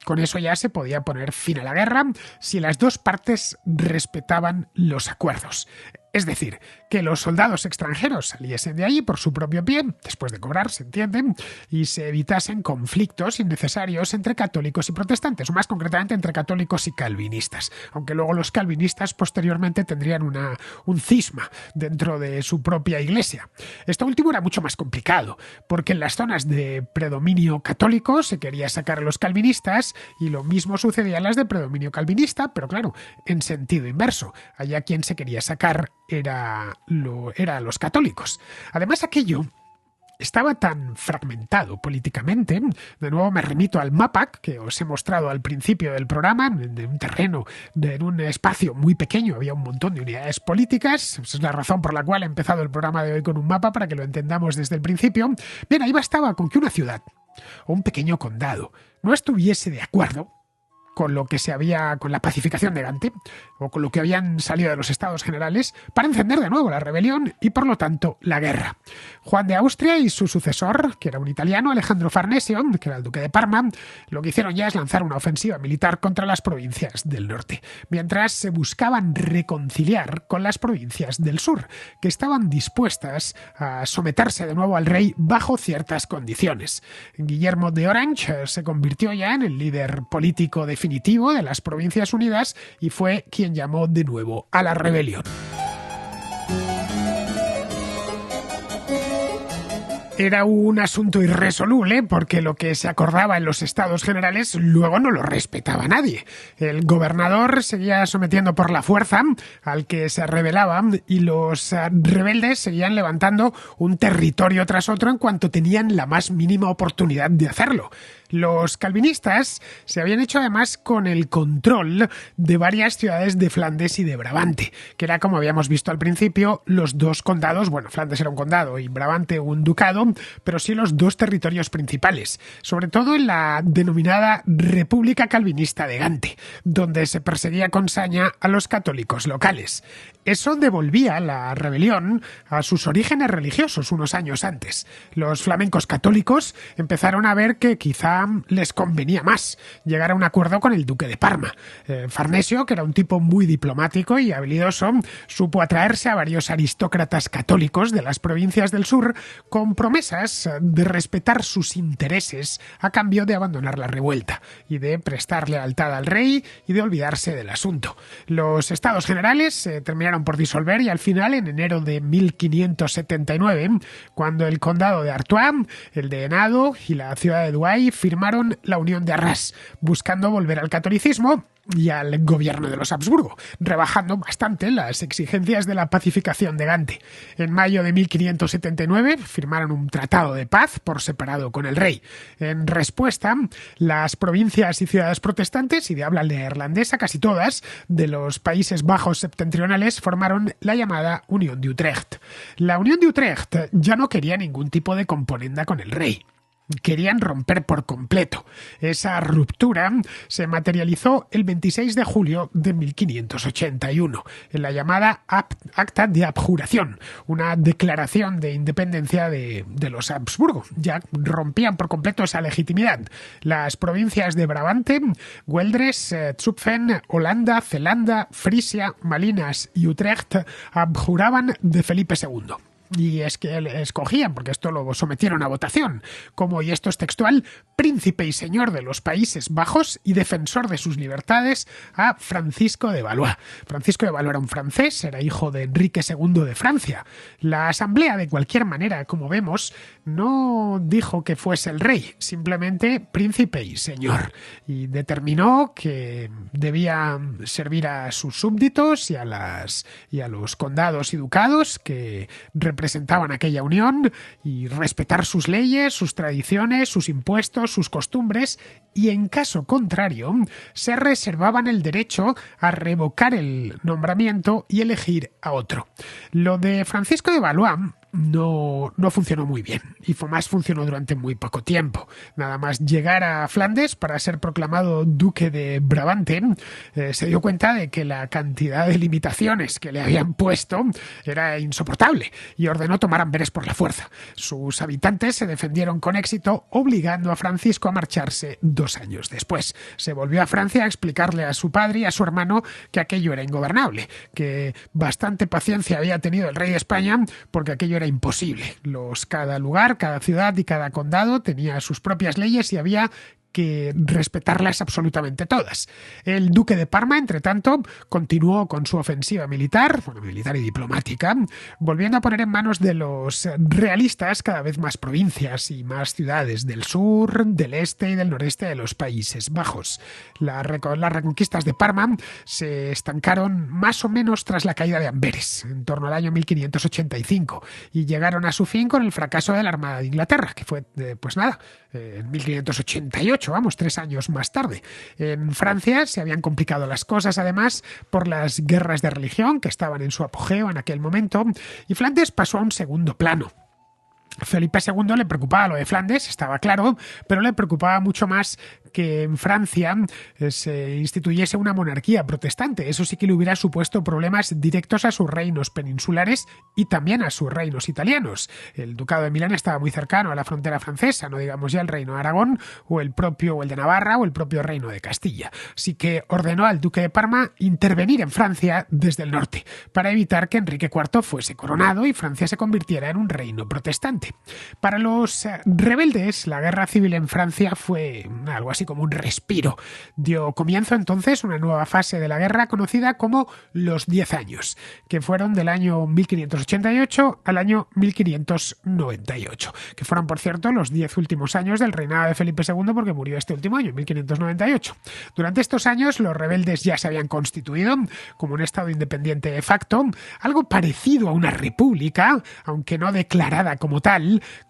Con eso ya se podía poner fin a la guerra si las dos partes respetaban los acuerdos. Es decir, que los soldados extranjeros saliesen de allí por su propio pie, después de cobrar, se entiende, y se evitasen conflictos innecesarios entre católicos y protestantes, o más concretamente entre católicos y calvinistas, aunque luego los calvinistas posteriormente tendrían un cisma dentro de su propia iglesia. Esto último era mucho más complicado, porque en las zonas de predominio católico se quería sacar a los calvinistas y lo mismo sucedía en las de predominio calvinista, pero claro, en sentido inverso. Allá quien se quería sacar era los católicos. Además, aquello estaba tan fragmentado políticamente. De nuevo me remito al mapa que os he mostrado al principio del programa, de un terreno, en un espacio muy pequeño, había un montón de unidades políticas. Esa es la razón por la cual he empezado el programa de hoy con un mapa, para que lo entendamos desde el principio. Bien, ahí bastaba con que una ciudad o un pequeño condado no estuviese de acuerdo con la pacificación de Gante, o con lo que habían salido de los Estados Generales, para encender de nuevo la rebelión y, por lo tanto, la guerra. Juan de Austria y su sucesor, que era un italiano, Alejandro Farnesio, que era el duque de Parma, lo que hicieron ya es lanzar una ofensiva militar contra las provincias del norte, mientras se buscaban reconciliar con las provincias del sur, que estaban dispuestas a someterse de nuevo al rey bajo ciertas condiciones. Guillermo de Orange se convirtió ya en el líder político definitivo de las Provincias Unidas y fue quien llamó de nuevo a la rebelión. Era un asunto irresoluble porque lo que se acordaba en los Estados Generales luego no lo respetaba nadie. El gobernador seguía sometiendo por la fuerza al que se rebelaba y los rebeldes seguían levantando un territorio tras otro en cuanto tenían la más mínima oportunidad de hacerlo. Los calvinistas se habían hecho además con el control de varias ciudades de Flandes y de Brabante, que era, como habíamos visto al principio, los dos condados. Bueno, Flandes era un condado y Brabante un ducado, pero sí los dos territorios principales, sobre todo en la denominada República Calvinista de Gante, donde se perseguía con saña a los católicos locales. Eso devolvía la rebelión a sus orígenes religiosos unos años antes. Los flamencos católicos empezaron a ver que quizá les convenía más llegar a un acuerdo con el duque de Parma. Farnesio, que era un tipo muy diplomático y habilidoso, supo atraerse a varios aristócratas católicos de las provincias del sur con promesas de respetar sus intereses a cambio de abandonar la revuelta y de prestar lealtad al rey y de olvidarse del asunto. Los estados generales se terminaron por disolver y al final, en enero de 1579, cuando el condado de Artois, el de Henado y la ciudad de Douai firmaron la Unión de Arras, buscando volver al catolicismo y al gobierno de los Habsburgo, rebajando bastante las exigencias de la pacificación de Gante. En mayo de 1579 firmaron un tratado de paz por separado con el rey. En respuesta, las provincias y ciudades protestantes y de habla neerlandesa, casi todas, de los Países Bajos septentrionales formaron la llamada Unión de Utrecht. La Unión de Utrecht ya no quería ningún tipo de componenda con el rey. Querían romper por completo. Esa ruptura se materializó el 26 de julio de 1581, en la llamada Acta de Abjuración, una declaración de independencia de los Habsburgo. Ya rompían por completo esa legitimidad. Las provincias de Brabante, Güeldres, Zutphen, Holanda, Zelanda, Frisia, Malinas y Utrecht abjuraban de Felipe II. Y es que escogían, porque esto lo sometieron a votación, como, y esto es textual, príncipe y señor de los Países Bajos y defensor de sus libertades, a Francisco de Valois. Francisco de Valois era un francés, era hijo de Enrique II de Francia. La asamblea, de cualquier manera, como vemos, no dijo que fuese el rey, simplemente príncipe y señor, y determinó que debía servir a sus súbditos y a los condados y ducados que representaban aquella unión y respetar sus leyes, sus tradiciones, sus impuestos, sus costumbres, y en caso contrario se reservaban el derecho a revocar el nombramiento y elegir a otro. Lo de Francisco de Valois no funcionó muy bien y funcionó durante muy poco tiempo. Nada más llegar a Flandes para ser proclamado duque de Brabante, se dio cuenta de que la cantidad de limitaciones que le habían puesto era insoportable y ordenó tomar Amberes por la fuerza. Sus habitantes se defendieron con éxito, obligando a Francisco a marcharse 2 años después. Se volvió a Francia a explicarle a su padre y a su hermano que aquello era ingobernable, que bastante paciencia había tenido el rey de España porque aquello era imposible. Cada lugar, cada ciudad y cada condado tenía sus propias leyes y había que respetarlas absolutamente todas. El duque de Parma, entre tanto, continuó con su ofensiva militar y diplomática, volviendo a poner en manos de los realistas cada vez más provincias y más ciudades del sur, del este y del noreste de los Países Bajos. Las reconquistas de Parma se estancaron más o menos tras la caída de Amberes, en torno al año 1585, y llegaron a su fin con el fracaso de la Armada de Inglaterra, que fue, en 1588, 3 años más tarde. En Francia se habían complicado las cosas, además, por las guerras de religión que estaban en su apogeo en aquel momento, y Flandes pasó a un segundo plano. Felipe II le preocupaba lo de Flandes, estaba claro, pero le preocupaba mucho más que en Francia se instituyese una monarquía protestante. Eso sí que le hubiera supuesto problemas directos a sus reinos peninsulares y también a sus reinos italianos. El ducado de Milán estaba muy cercano a la frontera francesa, no digamos ya el reino de Aragón o el de Navarra o el propio reino de Castilla. Así que ordenó al duque de Parma intervenir en Francia desde el norte para evitar que Enrique IV fuese coronado y Francia se convirtiera en un reino protestante. Para los rebeldes, la guerra civil en Francia fue algo así como un respiro. Dio comienzo entonces una nueva fase de la guerra conocida como los 10 años, que fueron del año 1588 al año 1598, que fueron, por cierto, los 10 últimos años del reinado de Felipe II, porque murió este último año, en 1598. Durante estos años, los rebeldes ya se habían constituido como un estado independiente de facto, algo parecido a una república, aunque no declarada como tal,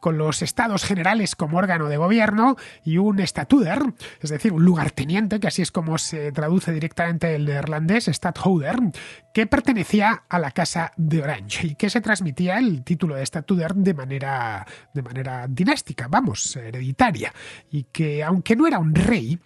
con los estados generales como órgano de gobierno y un estatuder es decir, un lugarteniente, que así es como se traduce directamente el neerlandés, stadhouder, que pertenecía a la casa de Orange y que se transmitía el título de stadhouder de manera dinástica, hereditaria, y que aunque no era un rey,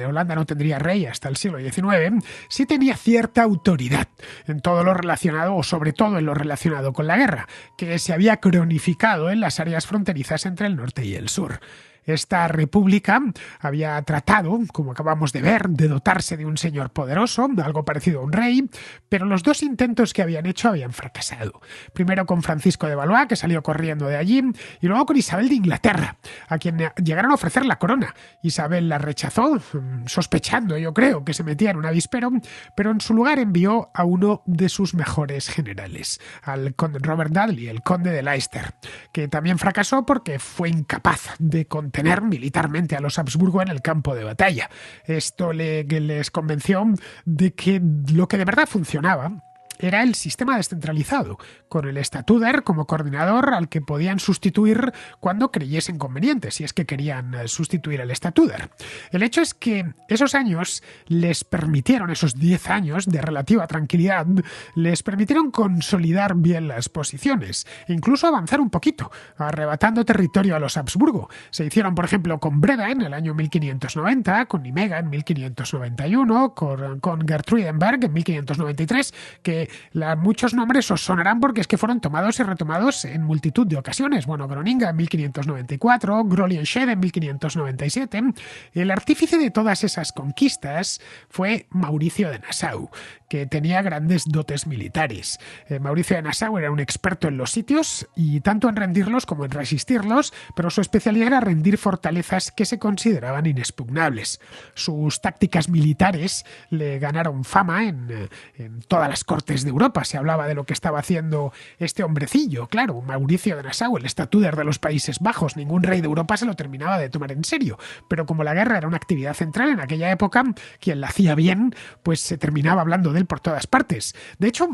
Holanda no tendría rey hasta el siglo XIX, sí tenía cierta autoridad en todo lo relacionado, o sobre todo en lo relacionado con la guerra, que se había cronificado en las áreas fronterizas entre el norte y el sur. Esta república había tratado, como acabamos de ver, de dotarse de un señor poderoso, algo parecido a un rey, pero los dos intentos que habían hecho habían fracasado. Primero con Francisco de Valois, que salió corriendo de allí, y luego con Isabel de Inglaterra, a quien llegaron a ofrecer la corona. Isabel la rechazó, sospechando, yo creo, que se metía en un avispero, pero en su lugar envió a uno de sus mejores generales, al conde Robert Dudley, el conde de Leicester, que también fracasó porque fue incapaz de contener militarmente a los Habsburgo en el campo de batalla. Esto les convenció de que lo que de verdad funcionaba era el sistema descentralizado, con el statuder como coordinador al que podían sustituir cuando creyesen conveniente, si es que querían sustituir al statuder. El hecho es que esos años les permitieron, esos 10 años de relativa tranquilidad, les permitieron consolidar bien las posiciones, e incluso avanzar un poquito, arrebatando territorio a los Habsburgo. Se hicieron, por ejemplo, con Breda en el año 1590, con Nimega en 1591, con Gertruidenberg en 1593, que muchos nombres os sonarán porque es que fueron tomados y retomados en multitud de ocasiones. Groninga en 1594, Grolienschede en 1597. El artífice de todas esas conquistas fue Mauricio de Nassau, que tenía grandes dotes militares. Mauricio de Nassau era un experto en los sitios y tanto en rendirlos como en resistirlos, pero su especialidad era rendir fortalezas que se consideraban inexpugnables. Sus tácticas militares le ganaron fama en todas las cortes de Europa. Se hablaba de lo que estaba haciendo este hombrecillo, claro, Mauricio de Nassau, el statuder de los Países Bajos. Ningún rey de Europa se lo terminaba de tomar en serio, pero como la guerra era una actividad central en aquella época, quien la hacía bien, pues se terminaba hablando de él por todas partes. De hecho,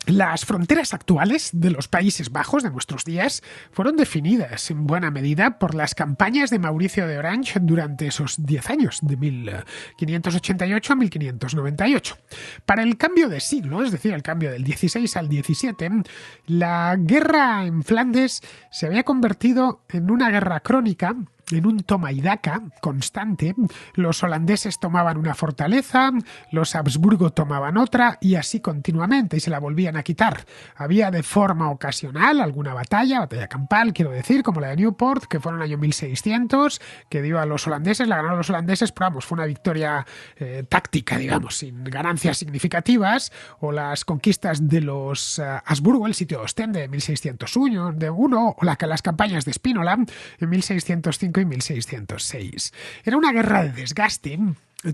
las fronteras actuales de los Países Bajos de nuestros días fueron definidas en buena medida por las campañas de Mauricio de Orange durante esos 10 años, de 1588 a 1598. Para el cambio de siglo, es decir, el cambio del 16 al 17, la guerra en Flandes se había convertido en una guerra crónica, en un toma y daca constante. Los holandeses tomaban una fortaleza, los Habsburgo tomaban otra y así continuamente, y se la volvían a quitar. Había de forma ocasional alguna batalla campal, quiero decir, como la de Newport, que fue en el año 1600, que dio a los holandeses, la ganaron los holandeses, pero vamos, fue una victoria táctica, digamos, sin ganancias significativas, o las conquistas de los Habsburgo, el sitio de Ostende de 1601, o las campañas de Spínola en 1605 y 1606. Era una guerra de desgaste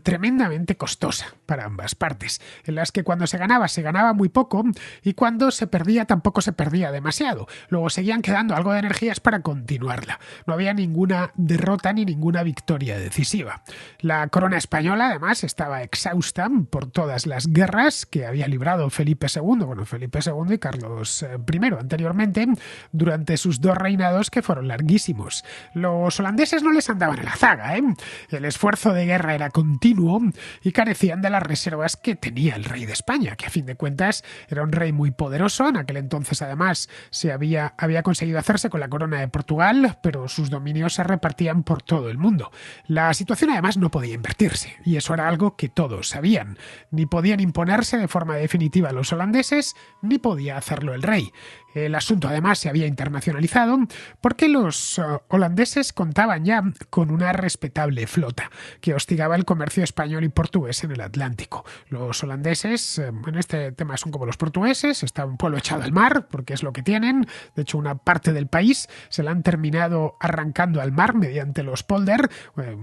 tremendamente costosa para ambas partes, en las que cuando se ganaba muy poco, y cuando se perdía tampoco se perdía demasiado. Luego seguían quedando algo de energías para continuarla. No había ninguna derrota ni ninguna victoria decisiva. La corona española, además, estaba exhausta por todas las guerras que había librado Felipe II y Carlos I anteriormente, durante sus dos reinados, que fueron larguísimos. Los holandeses no les andaban a la zaga, El esfuerzo de guerra era continuo y carecían de las reservas que tenía el rey de España, que a fin de cuentas era un rey muy poderoso. En aquel entonces, además, había conseguido hacerse con la corona de Portugal, pero sus dominios se repartían por todo el mundo. La situación, además, no podía invertirse, y eso era algo que todos sabían. Ni podían imponerse de forma definitiva los holandeses, ni podía hacerlo el rey. El asunto, además, se había internacionalizado porque los holandeses contaban ya con una respetable flota que hostigaba el comercio español y portugués en el Atlántico. Los holandeses, en este tema, son como los portugueses, está un pueblo echado al mar, porque es lo que tienen. De hecho, una parte del país se la han terminado arrancando al mar mediante los polder,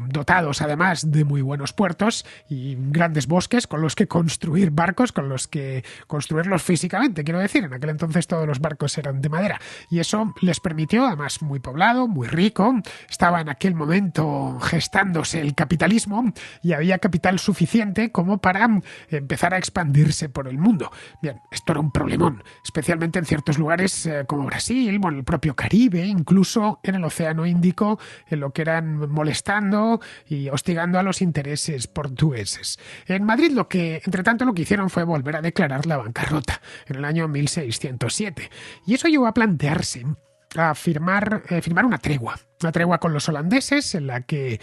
dotados además de muy buenos puertos y grandes bosques con los que construir barcos, con los que construirlos físicamente. Quiero decir, en aquel entonces todos los barcos eran de madera, y eso les permitió, además muy poblado, muy rico, estaba en aquel momento gestándose el capitalismo, y había capital suficiente como para empezar a expandirse por el mundo. Bien, esto era un problemón, especialmente en ciertos lugares como Brasil, bueno, el propio Caribe, incluso en el Océano Índico, en lo que eran molestando y hostigando a los intereses portugueses. En Madrid, entre tanto, lo que hicieron fue volver a declarar la bancarrota en el año 1607. Y eso llevó a plantearse a firmar una tregua con los holandeses en la que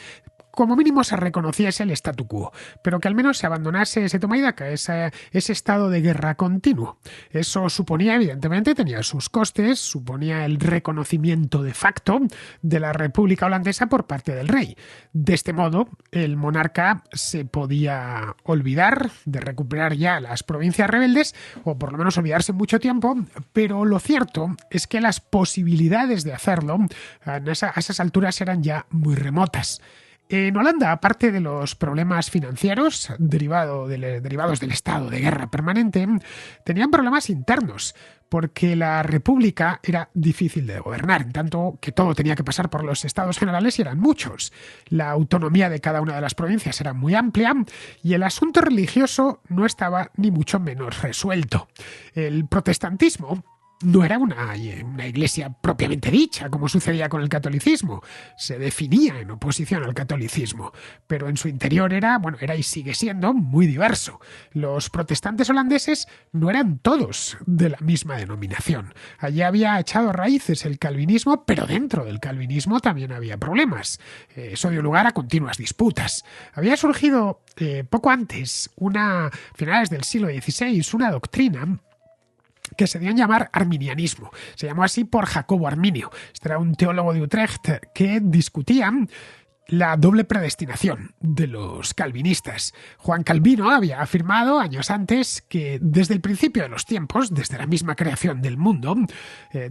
como mínimo se reconociese el statu quo, pero que al menos se abandonase ese toma y daca, ese estado de guerra continuo. Eso suponía, evidentemente, tenía sus costes, suponía el reconocimiento de facto de la República Holandesa por parte del rey. De este modo, el monarca se podía olvidar de recuperar ya las provincias rebeldes, o por lo menos olvidarse mucho tiempo, pero lo cierto es que las posibilidades de hacerlo a esas alturas eran ya muy remotas. En Holanda, aparte de los problemas financieros derivados del estado de guerra permanente, tenían problemas internos, porque la república era difícil de gobernar, en tanto que todo tenía que pasar por los estados generales y eran muchos. La autonomía de cada una de las provincias era muy amplia y el asunto religioso no estaba ni mucho menos resuelto. El protestantismo no era una iglesia propiamente dicha, como sucedía con el catolicismo. Se definía en oposición al catolicismo, pero en su interior era y sigue siendo muy diverso. Los protestantes holandeses no eran todos de la misma denominación. Allí había echado raíces el calvinismo, pero dentro del calvinismo también había problemas. Eso dio lugar a continuas disputas. Había surgido poco antes, finales del siglo XVI, una doctrina que se dio en llamar arminianismo. Se llamó así por Jacobo Arminio. Este era un teólogo de Utrecht que discutía la doble predestinación de los calvinistas. Juan Calvino había afirmado años antes que desde el principio de los tiempos, desde la misma creación del mundo,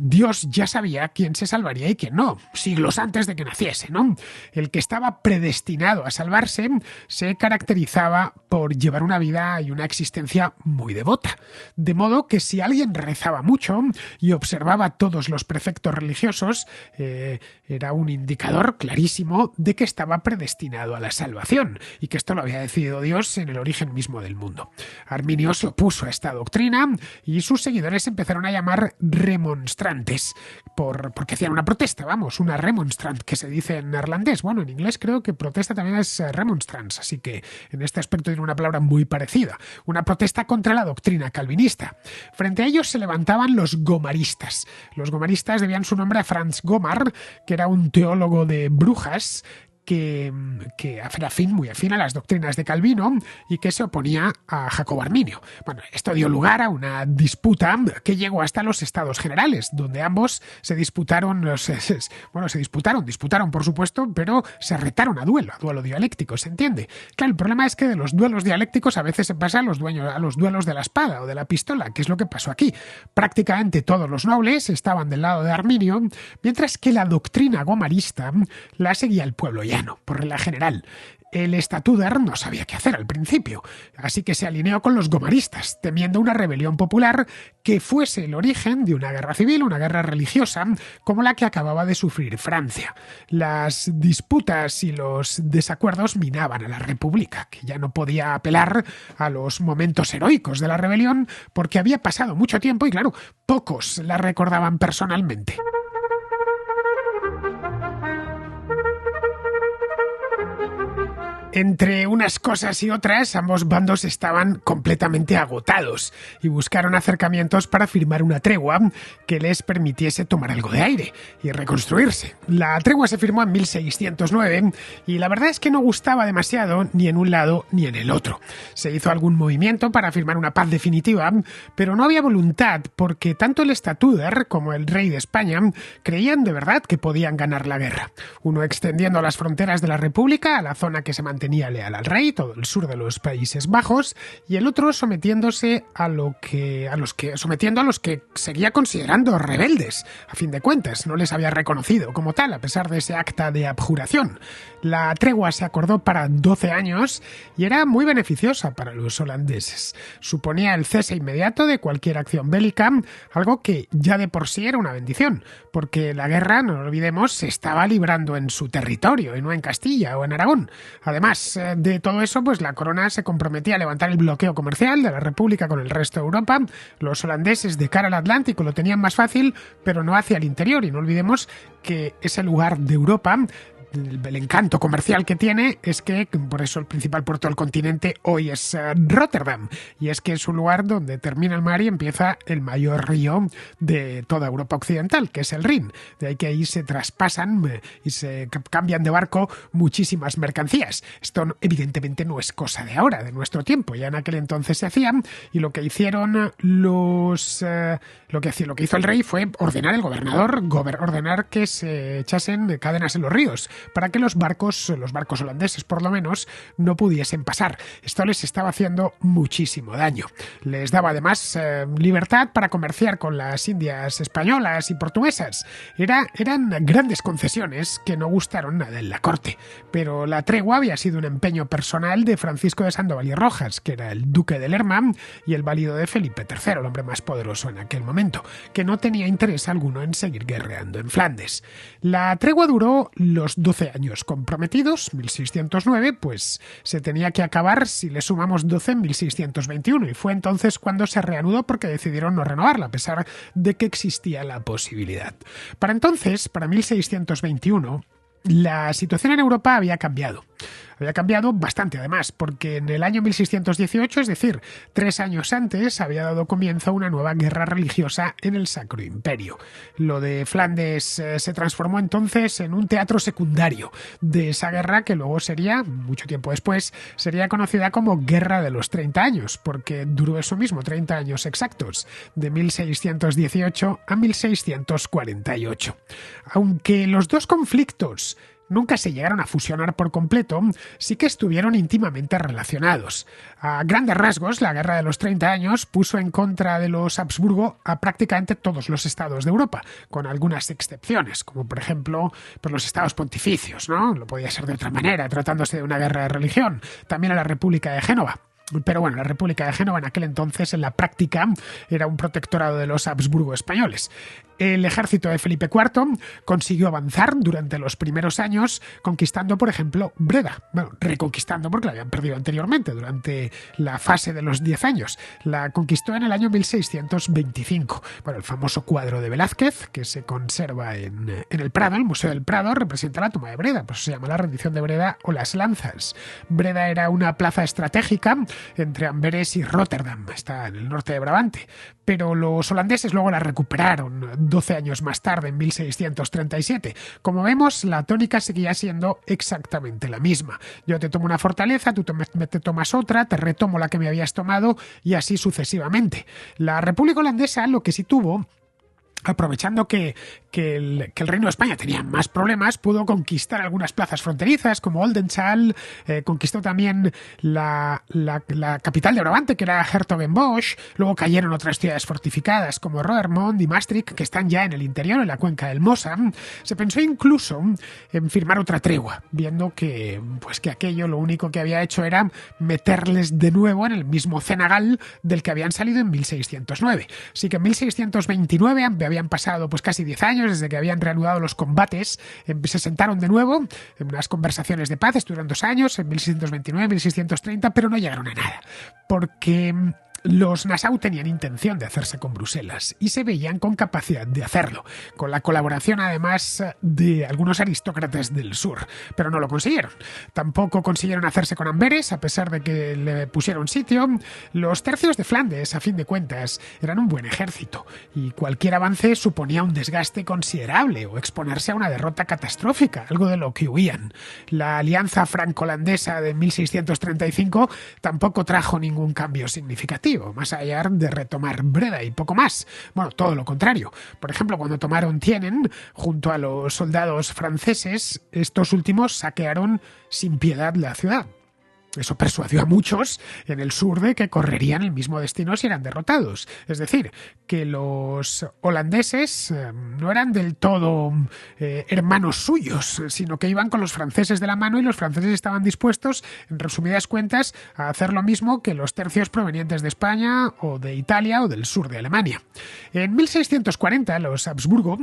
Dios ya sabía quién se salvaría y quién no, siglos antes de que naciese, ¿no? El que estaba predestinado a salvarse se caracterizaba por llevar una vida y una existencia muy devota. De modo que si alguien rezaba mucho y observaba todos los preceptos religiosos, era un indicador clarísimo de que estaba predestinado a la salvación y que esto lo había decidido Dios en el origen mismo del mundo. Arminio se opuso a esta doctrina y sus seguidores empezaron a llamar remonstrantes porque hacían una protesta, una remonstrant, que se dice en neerlandés. Bueno, en inglés creo que protesta también es remonstrance, así que en este aspecto tiene una palabra muy parecida. Una protesta contra la doctrina calvinista. Frente a ellos se levantaban los gomaristas. Los gomaristas debían su nombre a Franz Gomar, que era un teólogo de Brujas, que era muy afín a las doctrinas de Calvino y que se oponía a Jacobo Arminio. Bueno, esto dio lugar a una disputa que llegó hasta los Estados Generales, donde ambos disputaron por supuesto, pero se retaron a duelo dialéctico, ¿se entiende? Claro, el problema es que de los duelos dialécticos a veces se pasa a los duelos de la espada o de la pistola, que es lo que pasó aquí. Prácticamente todos los nobles estaban del lado de Arminio, mientras que la doctrina gomarista la seguía el pueblo llano, por regla general. El estatúder no sabía qué hacer al principio, así que se alineó con los gomaristas, temiendo una rebelión popular que fuese el origen de una guerra civil, una guerra religiosa, como la que acababa de sufrir Francia. Las disputas y los desacuerdos minaban a la República, que ya no podía apelar a los momentos heroicos de la rebelión, porque había pasado mucho tiempo y, claro, pocos la recordaban personalmente. Entre unas cosas y otras, ambos bandos estaban completamente agotados y buscaron acercamientos para firmar una tregua que les permitiese tomar algo de aire y reconstruirse. La tregua se firmó en 1609 y la verdad es que no gustaba demasiado ni en un lado ni en el otro. Se hizo algún movimiento para firmar una paz definitiva, pero no había voluntad porque tanto el estatúder como el rey de España creían de verdad que podían ganar la guerra. Uno extendiendo las fronteras de la República a la zona que se mantenía leal al rey, todo el sur de los Países Bajos, y el otro sometiéndose a los que seguía considerando rebeldes. A fin de cuentas, no les había reconocido como tal, a pesar de ese acta de abjuración. La tregua se acordó para 12 años y era muy beneficiosa para los holandeses. Suponía el cese inmediato de cualquier acción bélica, algo que ya de por sí era una bendición, porque la guerra, no lo olvidemos, se estaba librando en su territorio y no en Castilla o en Aragón. Además, Además de todo eso, pues la corona se comprometía a levantar el bloqueo comercial de la República con el resto de Europa. Los holandeses de cara al Atlántico lo tenían más fácil, pero no hacia el interior. Y no olvidemos que ese lugar de Europa, el encanto comercial que tiene es que por eso el principal puerto del continente hoy es Rotterdam, y es que es un lugar donde termina el mar y empieza el mayor río de toda Europa occidental, que es el Rin. De ahí que ahí se traspasan y se cambian de barco muchísimas mercancías. Esto evidentemente no es cosa de ahora, de nuestro tiempo, ya en aquel entonces se hacían, y lo que hicieron lo que hizo el rey fue ordenar al gobernador ordenar que se echasen cadenas en los ríos, para que los barcos holandeses por lo menos no pudiesen pasar. Esto les estaba haciendo muchísimo daño. Les daba además libertad para comerciar con las Indias españolas y portuguesas. Eran grandes concesiones que no gustaron nada en la corte, pero la tregua había sido un empeño personal de Francisco de Sandoval y Rojas, que era el duque de Lerma y el válido de Felipe III, el hombre más poderoso en aquel momento, que no tenía interés alguno en seguir guerreando en Flandes. La tregua duró los 12 años comprometidos, 1609, pues se tenía que acabar si le sumamos 12 en 1621, y fue entonces cuando se reanudó porque decidieron no renovarla, a pesar de que existía la posibilidad. Para entonces, para 1621, la situación en Europa había cambiado. Había cambiado bastante, además, porque en el año 1618, es decir, 3 años antes, había dado comienzo a una nueva guerra religiosa en el Sacro Imperio. Lo de Flandes se transformó entonces en un teatro secundario de esa guerra, que luego sería, mucho tiempo después, sería conocida como Guerra de los 30 años, porque duró eso mismo, 30 años exactos, de 1618 a 1648. Aunque los dos conflictos nunca se llegaron a fusionar por completo, sí que estuvieron íntimamente relacionados. A grandes rasgos, la Guerra de los 30 años puso en contra de los Habsburgo a prácticamente todos los estados de Europa, con algunas excepciones, como por ejemplo por los estados pontificios, ¿no? Lo podía ser de otra manera, tratándose de una guerra de religión. También a la República de Génova. Pero bueno, la República de Génova en aquel entonces, en la práctica, era un protectorado de los Habsburgo españoles. El ejército de Felipe IV consiguió avanzar durante los primeros años, conquistando, por ejemplo, Breda. Bueno, reconquistando porque la habían perdido anteriormente, durante la fase de los 10 años. La conquistó en el año 1625. Bueno, el famoso cuadro de Velázquez, que se conserva en el Prado, el Museo del Prado, representa la toma de Breda, por eso se llama la rendición de Breda o las lanzas. Breda era una plaza estratégica entre Amberes y Rotterdam, está en el norte de Brabante, pero los holandeses luego la recuperaron 12 años más tarde, en 1637. Como vemos, la tónica seguía siendo exactamente la misma. Yo te tomo una fortaleza, tú te tomas otra, te retomo la que me habías tomado, y así sucesivamente. La República Holandesa lo que sí tuvo, aprovechando que el Reino de España tenía más problemas, pudo conquistar algunas plazas fronterizas como Oldenzaal, conquistó también la capital de Brabante, que era Hertogenbosch. Luego cayeron otras ciudades fortificadas como Roermond y Maastricht, que están ya en el interior, en la cuenca del Mosa. Se pensó incluso en firmar otra tregua, viendo que aquello lo único que había hecho era meterles de nuevo en el mismo cenagal del que habían salido en 1609. Así que en 1629 habían pasado pues casi 10 años desde que habían reanudado los combates, se sentaron de nuevo en unas conversaciones de paz, estuvieron 2 años, en 1629, 1630, pero no llegaron a nada, porque los Nassau tenían intención de hacerse con Bruselas y se veían con capacidad de hacerlo, con la colaboración además de algunos aristócratas del sur, pero no lo consiguieron. Tampoco consiguieron hacerse con Amberes, a pesar de que le pusieron sitio. Los tercios de Flandes, a fin de cuentas, eran un buen ejército, y cualquier avance suponía un desgaste considerable o exponerse a una derrota catastrófica, algo de lo que huían. La alianza franco-holandesa de 1635 tampoco trajo ningún cambio significativo, más allá de retomar Breda y poco más. Bueno, todo lo contrario. Por ejemplo, cuando tomaron Tienen, junto a los soldados franceses, estos últimos saquearon sin piedad la ciudad. Eso persuadió a muchos en el sur de que correrían el mismo destino si eran derrotados. Es decir, que los holandeses no eran del todo hermanos suyos, sino que iban con los franceses de la mano y los franceses estaban dispuestos, en resumidas cuentas, a hacer lo mismo que los tercios provenientes de España o de Italia o del sur de Alemania. En 1640 los Habsburgo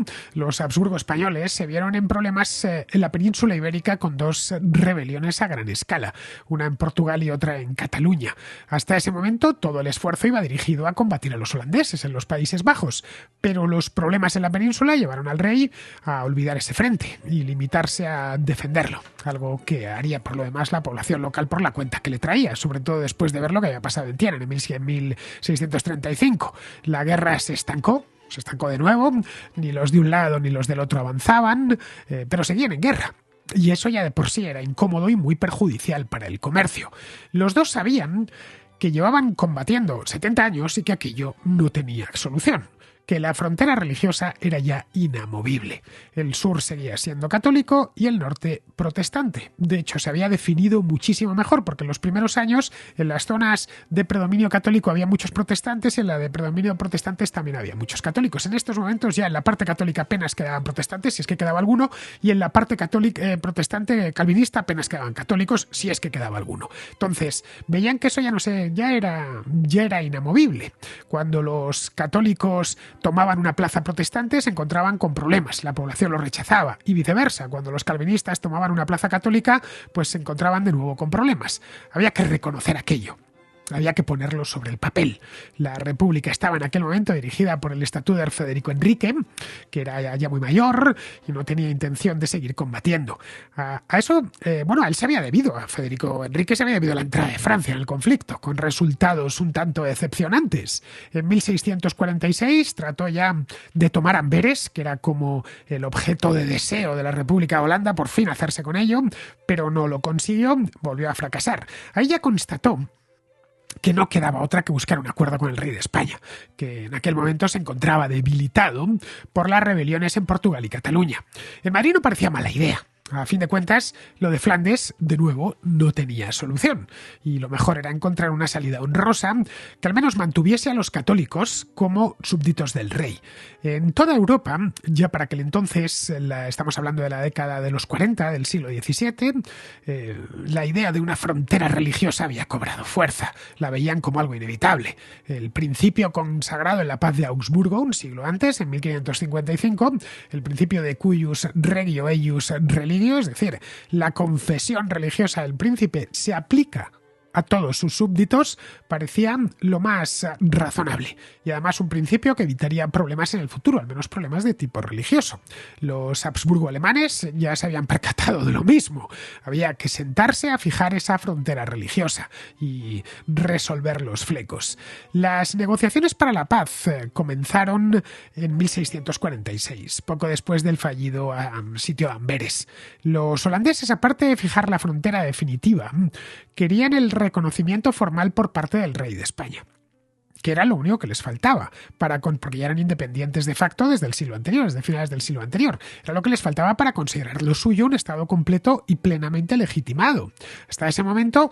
españoles, se vieron en problemas en la península ibérica con dos rebeliones a gran escala, una en Portugal y otra en Cataluña. Hasta ese momento todo el esfuerzo iba dirigido a combatir a los holandeses en los Países Bajos, pero los problemas en la península llevaron al rey a olvidar ese frente y limitarse a defenderlo, algo que haría por lo demás la población local por la cuenta que le traía, sobre todo después de ver lo que había pasado en Tienen en 1635. La guerra se estancó de nuevo, ni los de un lado ni los del otro avanzaban, pero seguían en guerra. Y eso ya de por sí era incómodo y muy perjudicial para el comercio. Los dos sabían que llevaban combatiendo 70 años y que aquello no tenía solución, que la frontera religiosa era ya inamovible. El sur seguía siendo católico y el norte protestante. De hecho, se había definido muchísimo mejor, porque en los primeros años en las zonas de predominio católico había muchos protestantes y en la de predominio protestantes también había muchos católicos. En estos momentos ya en la parte católica apenas quedaban protestantes, si es que quedaba alguno, y en la parte católica protestante calvinista apenas quedaban católicos, si es que quedaba alguno. Entonces, veían que eso ya era inamovible. Cuando los católicos tomaban una plaza protestante, se encontraban con problemas, la población lo rechazaba, y viceversa, cuando los calvinistas tomaban una plaza católica, pues se encontraban de nuevo con problemas. Había que reconocer aquello. Había que ponerlo sobre el papel. La República estaba en aquel momento dirigida por el estatuder Federico Enrique, que era ya muy mayor y no tenía intención de seguir combatiendo. A eso, a él se había debido, a Federico Enrique se había debido la entrada de Francia en el conflicto, con resultados un tanto decepcionantes. En 1646 trató ya de tomar Amberes, que era como el objeto de deseo de la República de Holanda, por fin hacerse con ello, pero no lo consiguió, volvió a fracasar. Ahí ya constató que no quedaba otra que buscar un acuerdo con el rey de España, que en aquel momento se encontraba debilitado por las rebeliones en Portugal y Cataluña. En Madrid no parecía mala idea. A fin de cuentas, lo de Flandes, de nuevo, no tenía solución, y lo mejor era encontrar una salida honrosa que al menos mantuviese a los católicos como súbditos del rey. En toda Europa, ya para aquel entonces, estamos hablando de la década de los 40 del siglo XVII, la idea de una frontera religiosa había cobrado fuerza, la veían como algo inevitable. El principio consagrado en la paz de Augsburgo, un siglo antes, en 1555, el principio de cuius regio eius religio, es decir, la confesión religiosa del príncipe se aplica a todos sus súbditos, parecía lo más razonable y además un principio que evitaría problemas en el futuro, al menos problemas de tipo religioso. Los Habsburgo alemanes ya se habían percatado de lo mismo. Había que sentarse a fijar esa frontera religiosa y resolver los flecos. Las negociaciones para la paz comenzaron en 1646, poco después del fallido sitio de Amberes. Los holandeses, aparte de fijar la frontera definitiva, querían el reconocimiento formal por parte del rey de España, que era lo único que les faltaba, porque ya eran independientes de facto desde el siglo anterior, desde finales del siglo anterior. Era lo que les faltaba para considerar lo suyo un estado completo y plenamente legitimado. Hasta ese momento,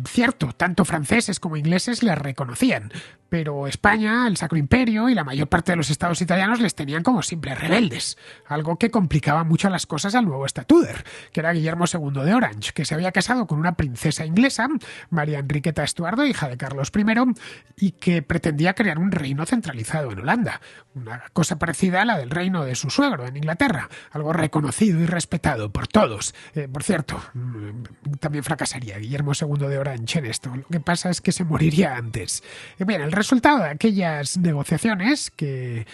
cierto, tanto franceses como ingleses les reconocían, pero España, el Sacro Imperio y la mayor parte de los estados italianos les tenían como simples rebeldes, algo que complicaba mucho las cosas al nuevo estatuder, que era Guillermo II de Orange, que se había casado con una princesa inglesa, María Enriqueta Estuardo, hija de Carlos I, y que pretendía crear un reino centralizado en Holanda, una cosa parecida a la del reino de su suegro en Inglaterra, algo reconocido y respetado por todos. Por cierto, también fracasaría Guillermo II de Orange en esto. Lo que pasa es que se moriría antes. Bien, el resultado de aquellas negociaciones que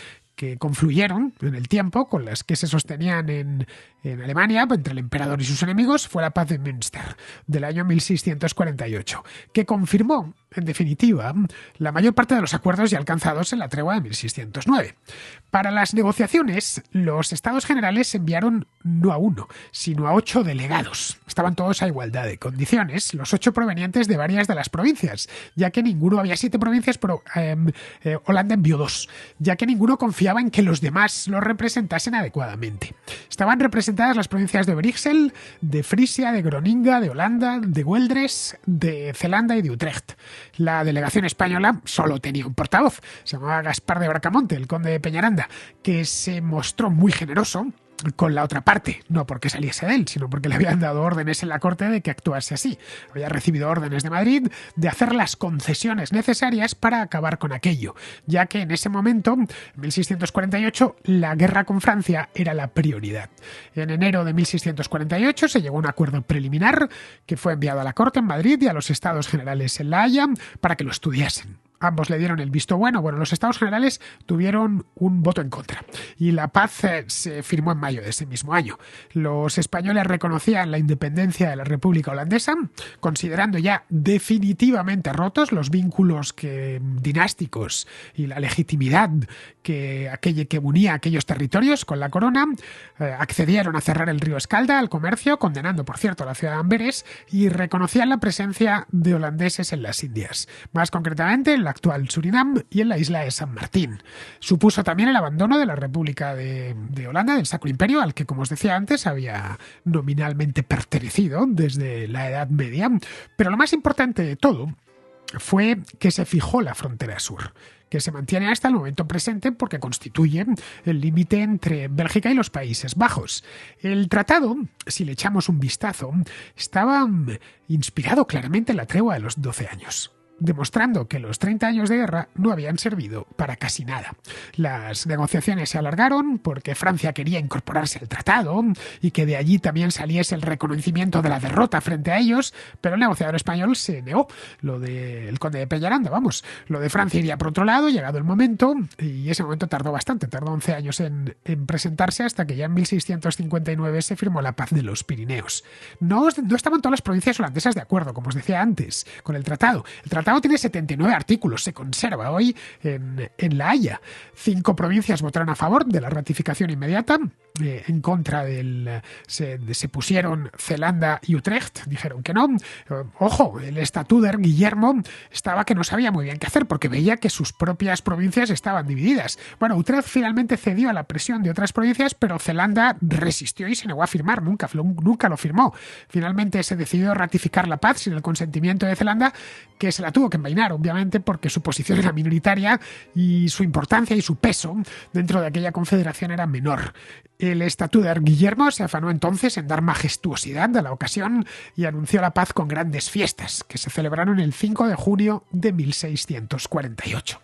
confluyeron en el tiempo, con las que se sostenían en Alemania entre el emperador y sus enemigos, fue la paz de Münster del año 1648, que confirmó en definitiva, la mayor parte de los acuerdos ya alcanzados en la tregua de 1609. Para las negociaciones, los Estados Generales enviaron no a uno, sino a 8 delegados. Estaban todos a igualdad de condiciones, los 8 provenientes de varias de las provincias, ya que ninguno, había 7 provincias, pero Holanda envió 2, ya que ninguno confiaba en que los demás lo representasen adecuadamente. Estaban representadas las provincias de Overijssel, de Frisia, de Groninga, de Holanda, de Güeldres, de Zelanda y de Utrecht. La delegación española solo tenía un portavoz, se llamaba Gaspar de Bracamonte, el conde de Peñaranda, que se mostró muy generoso con la otra parte, no porque saliese de él, sino porque le habían dado órdenes en la corte de que actuase así. Había recibido órdenes de Madrid de hacer las concesiones necesarias para acabar con aquello, ya que en ese momento, en 1648, la guerra con Francia era la prioridad. En enero de 1648 se llegó a un acuerdo preliminar que fue enviado a la corte en Madrid y a los Estados Generales en La Haya para que lo estudiasen. Ambos le dieron el visto bueno. Bueno, los Estados Generales tuvieron un voto en contra y la paz se firmó en mayo de ese mismo año. Los españoles reconocían la independencia de la República Holandesa, considerando ya definitivamente rotos los vínculos dinásticos y la legitimidad que unía aquellos territorios con la corona. Accedieron a cerrar el río Escalda al comercio, condenando, por cierto, a la ciudad de Amberes, y reconocían la presencia de holandeses en las Indias. Más concretamente, en la actual Surinam y en la isla de San Martín. Supuso también el abandono de la República de Holanda, del Sacro Imperio, al que, como os decía antes, había nominalmente pertenecido desde la Edad Media. Pero lo más importante de todo fue que se fijó la frontera sur, que se mantiene hasta el momento presente porque constituye el límite entre Bélgica y los Países Bajos. El tratado, si le echamos un vistazo, estaba inspirado claramente en la tregua de los 12 años. Demostrando que los 30 años de guerra no habían servido para casi nada. Las negociaciones se alargaron porque Francia quería incorporarse al tratado y que de allí también saliese el reconocimiento de la derrota frente a ellos, pero el negociador español se negó. Lo del conde de Peñaranda, lo de Francia iría por otro lado, llegado el momento, y ese momento tardó bastante, tardó 11 años en presentarse hasta que ya en 1659 se firmó la paz de los Pirineos. No estaban todas las provincias holandesas de acuerdo, como os decía antes, con el tratado. El tratado tiene 79 artículos, se conserva hoy en La Haya. 5 provincias votaron a favor de la ratificación inmediata, en contra se pusieron Zelanda y Utrecht, dijeron que no. Ojo, el Statuder Guillermo estaba que no sabía muy bien qué hacer porque veía que sus propias provincias estaban divididas. Bueno, Utrecht finalmente cedió a la presión de otras provincias, pero Zelanda resistió y se negó a firmar, nunca lo firmó. Finalmente se decidió ratificar la paz sin el consentimiento de Zelanda, que se la tuvo que envainar, obviamente, porque su posición era minoritaria y su importancia y su peso dentro de aquella confederación era menor. El Statuder Guillermo se afanó entonces en dar majestuosidad a la ocasión y anunció la paz con grandes fiestas, que se celebraron el 5 de junio de 1648.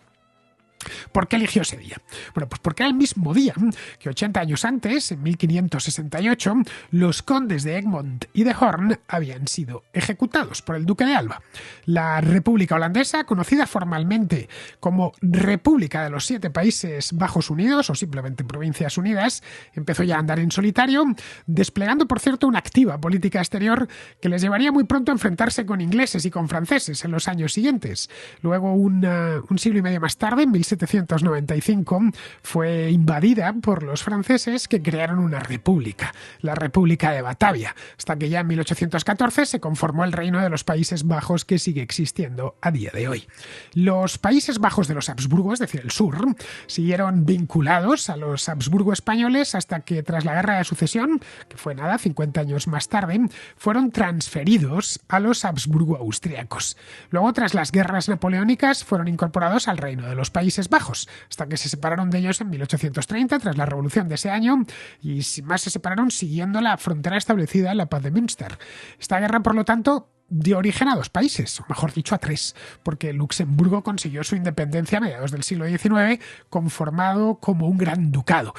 ¿Por qué eligió ese día? Bueno, pues porque era el mismo día que 80 años antes, en 1568, los condes de Egmont y de Hoorn habían sido ejecutados por el duque de Alba. La República Holandesa, conocida formalmente como República de los 7 Países Bajos Unidos o simplemente Provincias Unidas, empezó ya a andar en solitario, desplegando, por cierto, una activa política exterior que les llevaría muy pronto a enfrentarse con ingleses y con franceses en los años siguientes. Luego, un siglo y medio más tarde, en 1795, fue invadida por los franceses, que crearon una república, la República de Batavia, hasta que ya en 1814 se conformó el Reino de los Países Bajos, que sigue existiendo a día de hoy. Los Países Bajos de los Habsburgo, es decir, el sur, siguieron vinculados a los Habsburgo españoles hasta que, tras la Guerra de Sucesión, que fue 50 años más tarde, fueron transferidos a los Habsburgo austriacos. Luego, tras las guerras napoleónicas, fueron incorporados al Reino de los Países Bajos, hasta que se separaron de ellos en 1830, tras la revolución de ese año, y sin más se separaron siguiendo la frontera establecida en la Paz de Münster. Esta guerra, por lo tanto, dio origen a 2 países, o mejor dicho a 3, porque Luxemburgo consiguió su independencia a mediados del siglo XIX, conformado como un gran ducado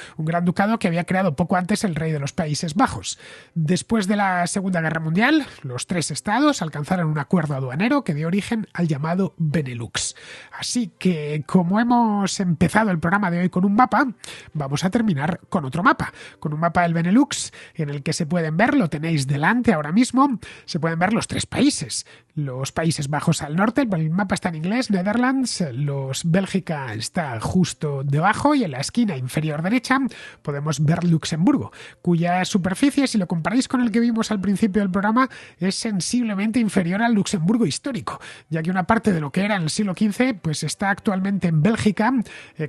que había creado poco antes el rey de los Países Bajos. Después de la Segunda Guerra Mundial, los 3 estados alcanzaron un acuerdo aduanero que dio origen al llamado Benelux. Así que, como hemos empezado el programa de hoy con un mapa, vamos a terminar con otro mapa, con un mapa del Benelux, en el que se pueden ver, lo tenéis delante ahora mismo, se pueden ver los 3 países. los Países Bajos al norte, el mapa está en inglés, Netherlands, Bélgica está justo debajo y en la esquina inferior derecha podemos ver Luxemburgo, cuya superficie, si lo comparáis con el que vimos al principio del programa, es sensiblemente inferior al Luxemburgo histórico, ya que una parte de lo que era en el siglo XV pues está actualmente en Bélgica,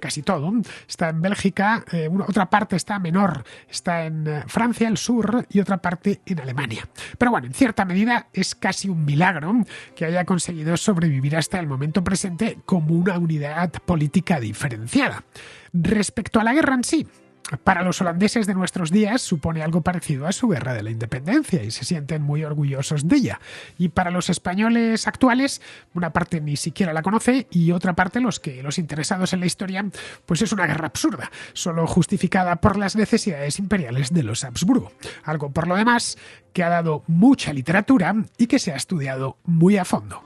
casi todo, está en Bélgica, otra parte está menor, está en Francia, el sur, y otra parte en Alemania. Pero bueno, en cierta medida es casi un milagro que haya conseguido sobrevivir hasta el momento presente como una unidad política diferenciada. Respecto a la guerra en sí, para los holandeses de nuestros días supone algo parecido a su guerra de la independencia y se sienten muy orgullosos de ella. Y para los españoles actuales, una parte ni siquiera la conoce y otra parte, los interesados en la historia, pues es una guerra absurda, solo justificada por las necesidades imperiales de los Habsburgo. Algo, por lo demás, que ha dado mucha literatura y que se ha estudiado muy a fondo.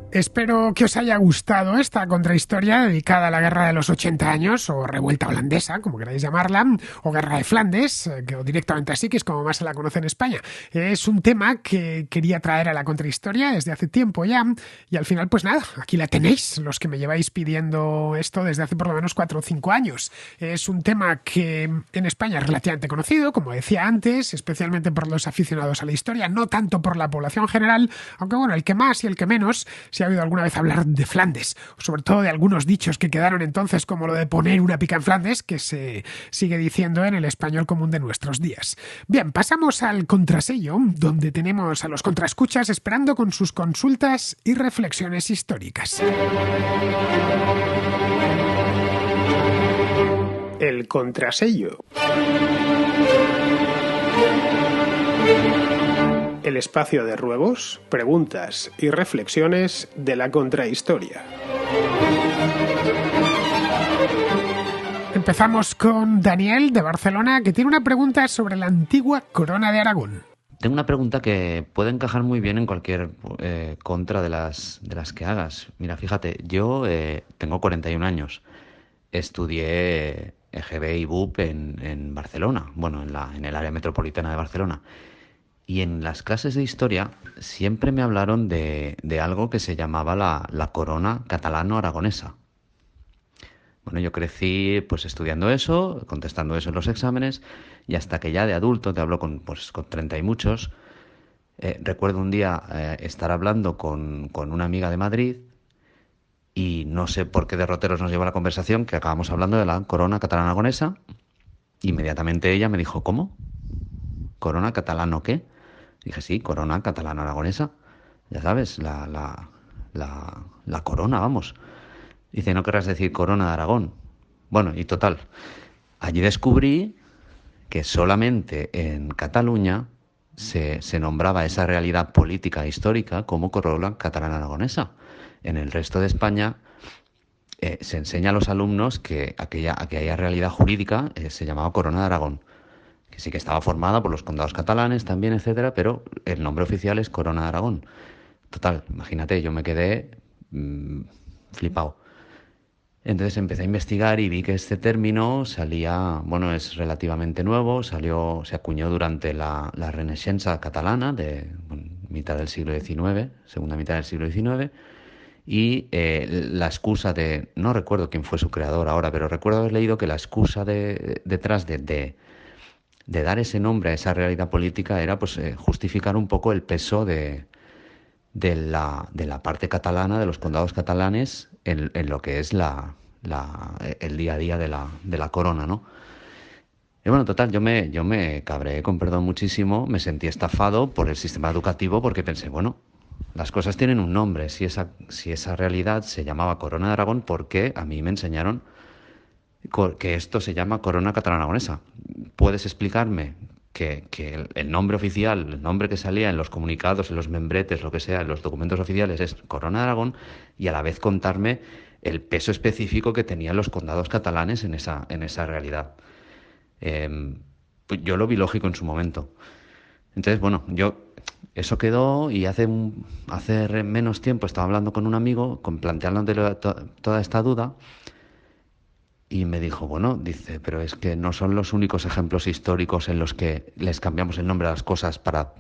Espero que os haya gustado esta contrahistoria dedicada a la Guerra de los 80 años, o Revuelta Holandesa, como queráis llamarla, o Guerra de Flandes, o directamente así, que es como más se la conoce en España. Es un tema que quería traer a la contrahistoria desde hace tiempo ya, y al final, pues nada, aquí la tenéis, los que me lleváis pidiendo esto desde hace por lo menos 4 o 5 años. Es un tema que en España es relativamente conocido, como decía antes, especialmente por los aficionados a la historia, no tanto por la población general, aunque bueno, el que más y el que menos, si ha oído alguna vez hablar de Flandes, o sobre todo de algunos dichos que quedaron entonces, como lo de poner una pica en Flandes, que se sigue diciendo en el español común de nuestros días. Bien, pasamos al contrasello, donde tenemos a los contraescuchas esperando con sus consultas y reflexiones históricas. El contrasello. El espacio de ruegos, preguntas y reflexiones de la contrahistoria. Empezamos con Daniel de Barcelona, que tiene una pregunta sobre la antigua corona de Aragón. Tengo una pregunta que puede encajar muy bien en cualquier contra de las que hagas. Mira, fíjate, yo tengo 41 años. Estudié EGB y BUP en Barcelona, bueno, en el área metropolitana de Barcelona. Y en las clases de historia siempre me hablaron de algo que se llamaba la corona catalano-aragonesa. Bueno, yo crecí pues estudiando eso, contestando eso en los exámenes, y hasta que ya de adulto, te hablo con 30 y muchos, recuerdo un día estar hablando con una amiga de Madrid, y no sé por qué derroteros nos llevó la conversación, que acabamos hablando de la corona catalano-aragonesa. Inmediatamente ella me dijo, ¿cómo? ¿Corona catalano qué? Dije, sí, corona catalano-aragonesa. Ya sabes, la corona, vamos. Dice, ¿no querrás decir corona de Aragón? Bueno, y total, allí descubrí que solamente en Cataluña se nombraba esa realidad política e histórica como corona catalano-aragonesa. En el resto de España se enseña a los alumnos que aquella realidad jurídica se llamaba corona de Aragón, que sí que estaba formada por los condados catalanes también, etcétera, pero el nombre oficial es Corona de Aragón. Total, imagínate, yo me quedé flipado. Entonces empecé a investigar y vi que este término salía, bueno, es relativamente nuevo, se acuñó durante la Renaixença catalana de mitad del siglo XIX, segunda mitad del siglo XIX, y la excusa no recuerdo quién fue su creador ahora, pero recuerdo haber leído que la excusa detrás de dar ese nombre a esa realidad política era pues justificar un poco el peso de la parte catalana, de los condados catalanes, en lo que es el día a día de la corona, ¿no? Y bueno, total, yo me cabreé, con perdón, muchísimo, me sentí estafado por el sistema educativo porque pensé, bueno, las cosas tienen un nombre. Si esa realidad se llamaba Corona de Aragón, ¿por qué a mí me enseñaron que esto se llama Corona Catalana-Aragonesa? ¿Puedes explicarme que el nombre oficial, el nombre que salía en los comunicados, en los membretes, lo que sea, en los documentos oficiales es Corona de Aragón, y a la vez contarme el peso específico que tenían los condados catalanes en esa realidad? Pues yo lo vi lógico en su momento. Entonces, bueno, eso quedó, y hace menos tiempo estaba hablando con un amigo, planteándole toda esta duda, Y me dijo, bueno, dice, pero es que no son los únicos ejemplos históricos en los que les cambiamos el nombre a las cosas para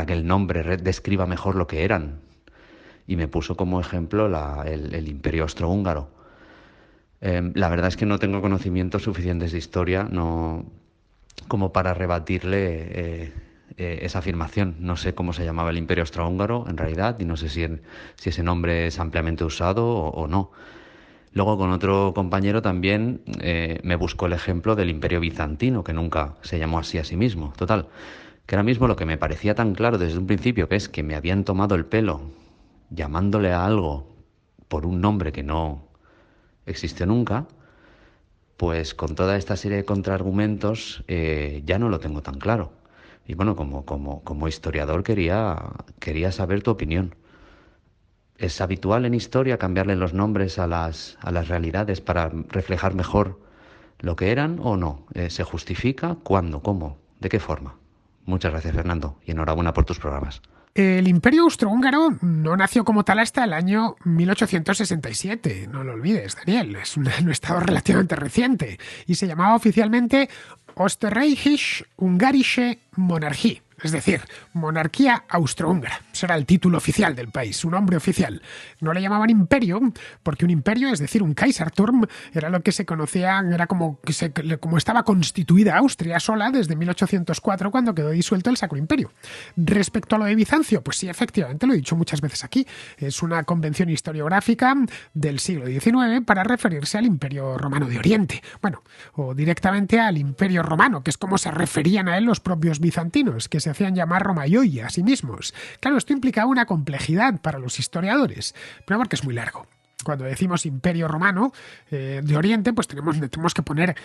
que el nombre describa mejor lo que eran. Y me puso como ejemplo el Imperio Austrohúngaro. La verdad es que no tengo conocimientos suficientes de historia como para rebatirle esa afirmación. No sé cómo se llamaba el Imperio Austrohúngaro en realidad y no sé si ese nombre es ampliamente usado o no. Luego con otro compañero también me buscó el ejemplo del Imperio Bizantino, que nunca se llamó así a sí mismo. Total, que ahora mismo lo que me parecía tan claro desde un principio, que es que me habían tomado el pelo llamándole a algo por un nombre que no existió nunca, pues con toda esta serie de contraargumentos ya no lo tengo tan claro. Y bueno, como historiador quería saber tu opinión. ¿Es habitual en historia cambiarle los nombres a las realidades para reflejar mejor lo que eran o no? ¿Se justifica? ¿Cuándo? ¿Cómo? ¿De qué forma? Muchas gracias, Fernando, y enhorabuena por tus programas. El Imperio Austrohúngaro no nació como tal hasta el año 1867, no lo olvides, Daniel, es un estado relativamente reciente, y se llamaba oficialmente Österreichische-Ungarische Monarchie, es decir, monarquía austrohúngara. Ese era el título oficial del país, su nombre oficial. No le llamaban imperio, porque un imperio, es decir, un Kaiserturm, era lo que se conocía, era como estaba constituida Austria sola desde 1804, cuando quedó disuelto el Sacro Imperio. Respecto a lo de Bizancio, pues sí, efectivamente, lo he dicho muchas veces aquí, es una convención historiográfica del siglo XIX para referirse al Imperio Romano de Oriente. Bueno, o directamente al Imperio Romano, que es como se referían a él los propios bizantinos, que se hacían llamar Romaioi a sí mismos. Claro, esto implicaba una complejidad para los historiadores, primero porque es muy largo. Cuando decimos Imperio Romano de Oriente, pues tenemos que poner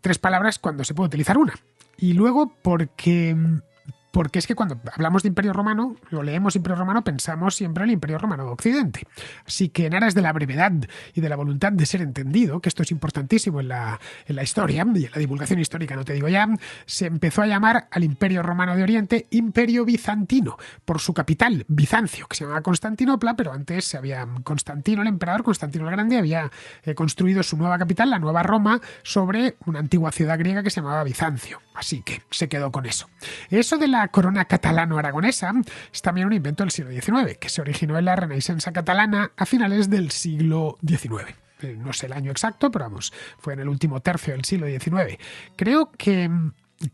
tres palabras cuando se puede utilizar una. Y luego porque es que cuando hablamos de Imperio Romano, lo leemos Imperio Romano, pensamos siempre en el Imperio Romano de Occidente. Así que en aras de la brevedad y de la voluntad de ser entendido, que esto es importantísimo en la historia y en la divulgación histórica, no te digo ya, se empezó a llamar al Imperio Romano de Oriente Imperio Bizantino, por su capital, Bizancio, que se llamaba Constantinopla, pero antes Constantino, el emperador Constantino el Grande, había construido su nueva capital, la Nueva Roma, sobre una antigua ciudad griega que se llamaba Bizancio. Así que se quedó con eso. Eso de la corona catalano-aragonesa es también un invento del siglo XIX, que se originó en la Renaissance catalana a finales del siglo XIX. No sé el año exacto, pero vamos, fue en el último tercio del siglo XIX. Creo que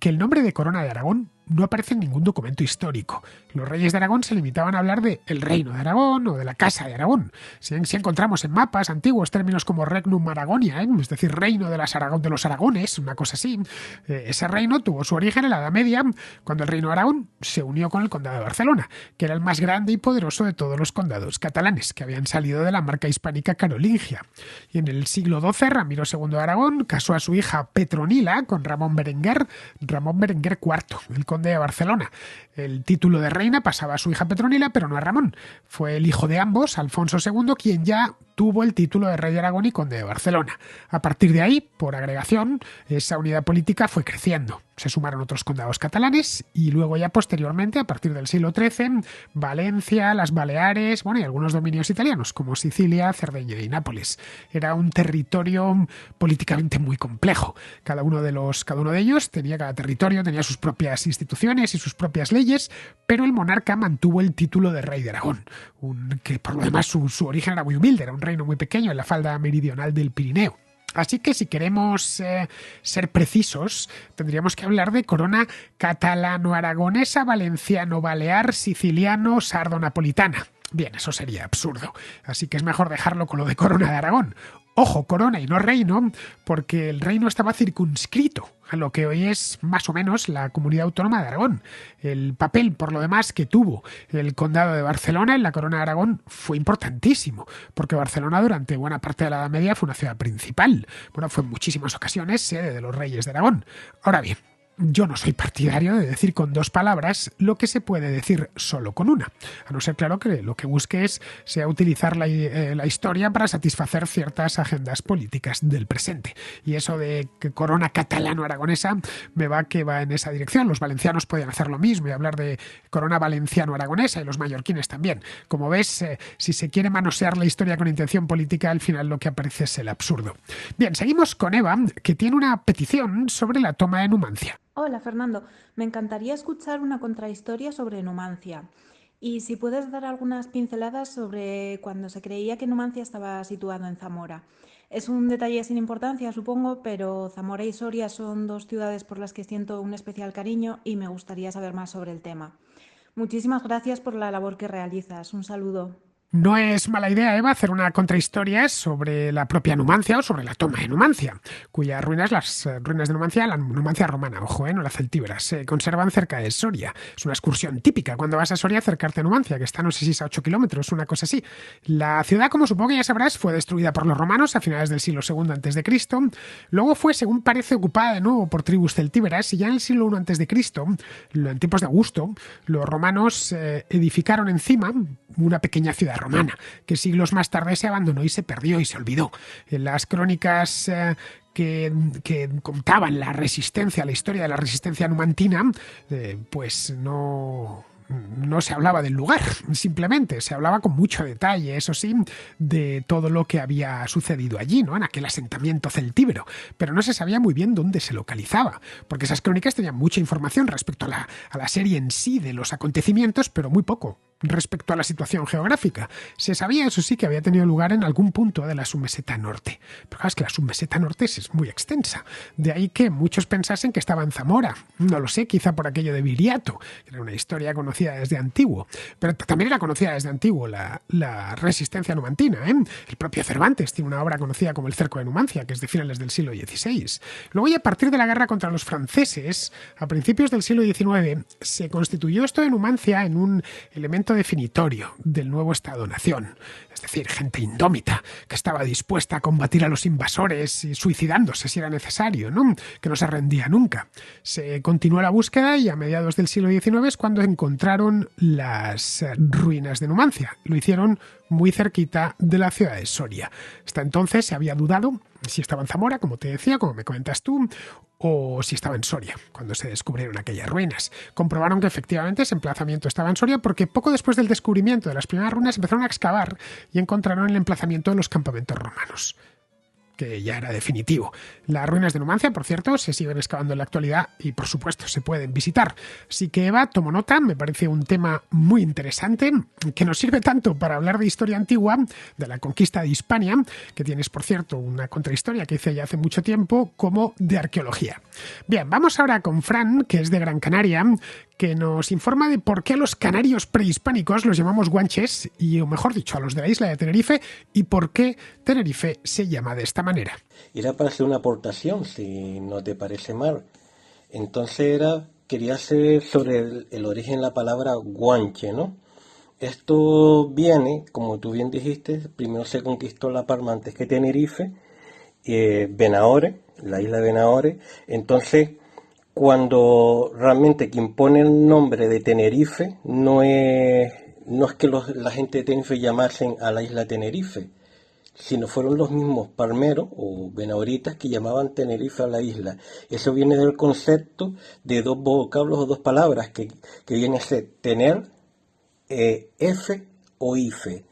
el nombre de corona de Aragón no aparece en ningún documento histórico. Los reyes de Aragón se limitaban a hablar de el reino de Aragón o de la casa de Aragón. Si encontramos en mapas antiguos términos como Regnum Aragonia, es decir, reino de los Aragones, una cosa así. Ese reino tuvo su origen en la Edad Media, cuando el reino de Aragón se unió con el condado de Barcelona, que era el más grande y poderoso de todos los condados catalanes, que habían salido de la marca hispánica carolingia. Y en el siglo XII, Ramiro II de Aragón casó a su hija Petronila con Ramón Berenguer IV, el conde de Barcelona. El título de reina pasaba a su hija Petronila, pero no a Ramón. Fue el hijo de ambos, Alfonso II, quien ya tuvo el título de rey de Aragón y conde de Barcelona. A partir de ahí, por agregación, esa unidad política fue creciendo. Se sumaron otros condados catalanes y luego ya posteriormente, a partir del siglo XIII, Valencia, las Baleares, y algunos dominios italianos como Sicilia, Cerdeña y Nápoles. Era un territorio políticamente muy complejo. Cada uno de ellos cada territorio tenía sus propias instituciones y sus propias leyes, pero el monarca mantuvo el título de rey de Aragón, que por lo demás su origen era muy humilde, era un reino muy pequeño en la falda meridional del Pirineo. Así que si queremos ser precisos, tendríamos que hablar de corona catalano-aragonesa, valenciano-balear, siciliano, sardo-napolitana. Bien, eso sería absurdo. Así que es mejor dejarlo con lo de corona de Aragón. Ojo, corona y no reino, porque el reino estaba circunscrito a lo que hoy es más o menos la comunidad autónoma de Aragón. El papel, por lo demás, que tuvo el condado de Barcelona en la corona de Aragón fue importantísimo, porque Barcelona durante buena parte de la Edad Media fue una ciudad principal. Fue en muchísimas ocasiones sede de los reyes de Aragón. Ahora bien, Yo no soy partidario de decir con dos palabras lo que se puede decir solo con una, a no ser claro que lo que busque sea utilizar la historia para satisfacer ciertas agendas políticas del presente. Y eso de que corona catalano-aragonesa que va en esa dirección. Los valencianos podían hacer lo mismo y hablar de corona valenciano-aragonesa y los mallorquines también. Como ves, si se quiere manosear la historia con intención política, al final lo que aparece es el absurdo. Bien, seguimos con Eva, que tiene una petición sobre la toma de Numancia. Hola Fernando, me encantaría escuchar una contrahistoria sobre Numancia y si puedes dar algunas pinceladas sobre cuando se creía que Numancia estaba situado en Zamora. Es un detalle sin importancia, supongo, pero Zamora y Soria son dos ciudades por las que siento un especial cariño y me gustaría saber más sobre el tema. Muchísimas gracias por la labor que realizas. Un saludo. No es mala idea, Eva, hacer una contrahistoria sobre la propia Numancia o sobre la toma de Numancia, cuyas ruinas, las ruinas de Numancia, la Numancia romana, ojo, no la celtíbera, se conservan cerca de Soria. Es una excursión típica cuando vas a Soria acercarte a Numancia, que está no sé si es a 8 kilómetros, una cosa así. La ciudad, como supongo que ya sabrás, fue destruida por los romanos a finales del siglo II a.C. Luego fue, según parece, ocupada de nuevo por tribus celtíberas y ya en el siglo I a.C., en tiempos de Augusto, los romanos edificaron encima una pequeña ciudad romana, que siglos más tarde se abandonó y se perdió y se olvidó. En las crónicas que contaban la resistencia, la historia de la resistencia numantina, pues no se hablaba del lugar, simplemente se hablaba con mucho detalle, eso sí, de todo lo que había sucedido allí, ¿no? En aquel asentamiento celtíbero, pero no se sabía muy bien dónde se localizaba, porque esas crónicas tenían mucha información respecto a la serie en sí de los acontecimientos, pero muy poco respecto a la situación geográfica. Se sabía, eso sí, que había tenido lugar en algún punto de la submeseta norte. Pero claro, es que la submeseta norte es muy extensa. De ahí que muchos pensasen que estaba en Zamora. No lo sé, quizá por aquello de Viriato, que era una historia conocida desde antiguo. Pero también era conocida desde antiguo la resistencia numantina, ¿eh? El propio Cervantes tiene una obra conocida como El cerco de Numancia, que es de finales del siglo XVI. Luego, y a partir de la guerra contra los franceses, a principios del siglo XIX, se constituyó esto de Numancia en un elemento definitorio del nuevo Estado-nación, es decir, gente indómita que estaba dispuesta a combatir a los invasores y suicidándose si era necesario, ¿no? Que no se rendía nunca. Se continuó la búsqueda y a mediados del siglo XIX es cuando encontraron las ruinas de Numancia. Lo hicieron muy cerquita de la ciudad de Soria. Hasta entonces se había dudado si estaba en Zamora, como te decía, como me comentas tú, o si estaba en Soria, cuando se descubrieron aquellas ruinas. Comprobaron que efectivamente ese emplazamiento estaba en Soria porque poco después del descubrimiento de las primeras ruinas empezaron a excavar y encontraron el emplazamiento de los campamentos romanos, que ya era definitivo. Las ruinas de Numancia, por cierto, se siguen excavando en la actualidad y, por supuesto, se pueden visitar. Así que, Eva, tomo nota, me parece un tema muy interesante, que nos sirve tanto para hablar de historia antigua, de la conquista de Hispania, que tienes, por cierto, una contrahistoria que hice ya hace mucho tiempo, como de arqueología. Bien, vamos ahora con Fran, que es de Gran Canaria, que nos informa de por qué a los canarios prehispánicos los llamamos guanches, y, o mejor dicho, a los de la isla de Tenerife, y por qué Tenerife se llama de esta manera. Era para hacer una aportación, si no te parece mal. Entonces quería hacer sobre el origen de la palabra guanche, ¿no? Esto viene, como tú bien dijiste, primero se conquistó La Palma antes que Tenerife, Benahore, la isla de Benahore. Entonces, cuando realmente quien pone el nombre de Tenerife no es que la gente de Tenerife llamasen a la isla Tenerife, sino fueron los mismos palmeros o benahoritas que llamaban Tenerife a la isla. Eso viene del concepto de dos vocablos o dos palabras que viene a ser tener, efe o ife,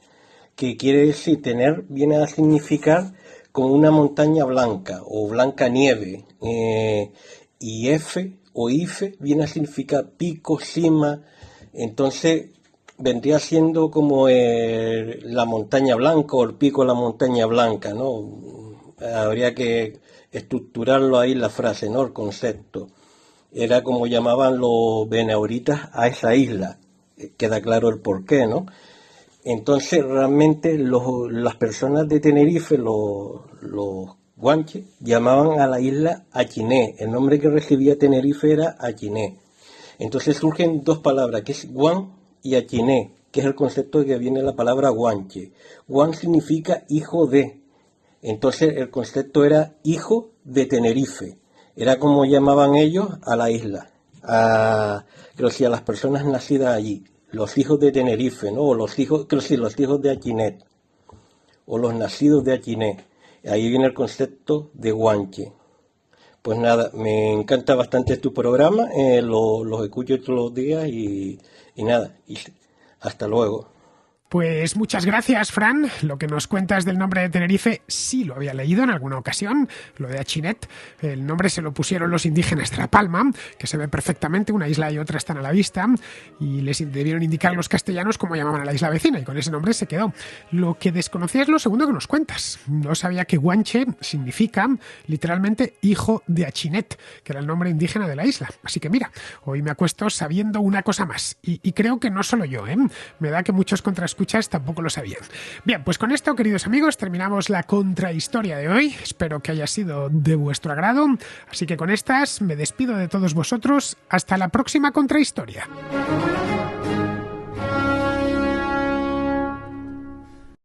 que quiere decir tener, viene a significar como una montaña blanca o blanca nieve, y efe o ife viene a significar pico, cima. Entonces vendría siendo como la montaña blanca o el pico de la montaña blanca, ¿no? Habría que estructurarlo ahí la frase, ¿no? El concepto. Era como llamaban los benahoritas a esa isla. Queda claro el porqué, ¿no? Entonces realmente las personas de Tenerife, los guanches, llamaban a la isla Achiné. El nombre que recibía Tenerife era Achiné. Entonces surgen dos palabras, que es guan y achiné, que es el concepto de que viene la palabra guanche. Guan significa hijo de. Entonces el concepto era hijo de Tenerife. Era como llamaban ellos a la isla, creo que a las personas nacidas allí, los hijos de Tenerife, ¿no? O los hijos, creo que los hijos de Achinet, o los nacidos de Achinet. Ahí viene el concepto de guanche. Pues nada, me encanta bastante tu programa, los escucho todos los días y nada, y hasta luego. Pues muchas gracias, Fran. Lo que nos cuentas del nombre de Tenerife sí lo había leído en alguna ocasión, lo de Achinet. El nombre se lo pusieron los indígenas de La Palma, que se ve perfectamente, una isla y otra están a la vista, y les debieron indicar los castellanos cómo llamaban a la isla vecina, y con ese nombre se quedó. Lo que desconocía es lo segundo que nos cuentas. No sabía que Guanche significa literalmente hijo de Achinet, que era el nombre indígena de la isla. Así que mira, hoy me acuesto sabiendo una cosa más, y creo que no solo yo, me da que muchos contraescuchas tampoco lo sabían. Bien, pues con esto, queridos amigos, terminamos la contrahistoria de hoy. Espero que haya sido de vuestro agrado. Así que con estas me despido de todos vosotros. Hasta la próxima contrahistoria.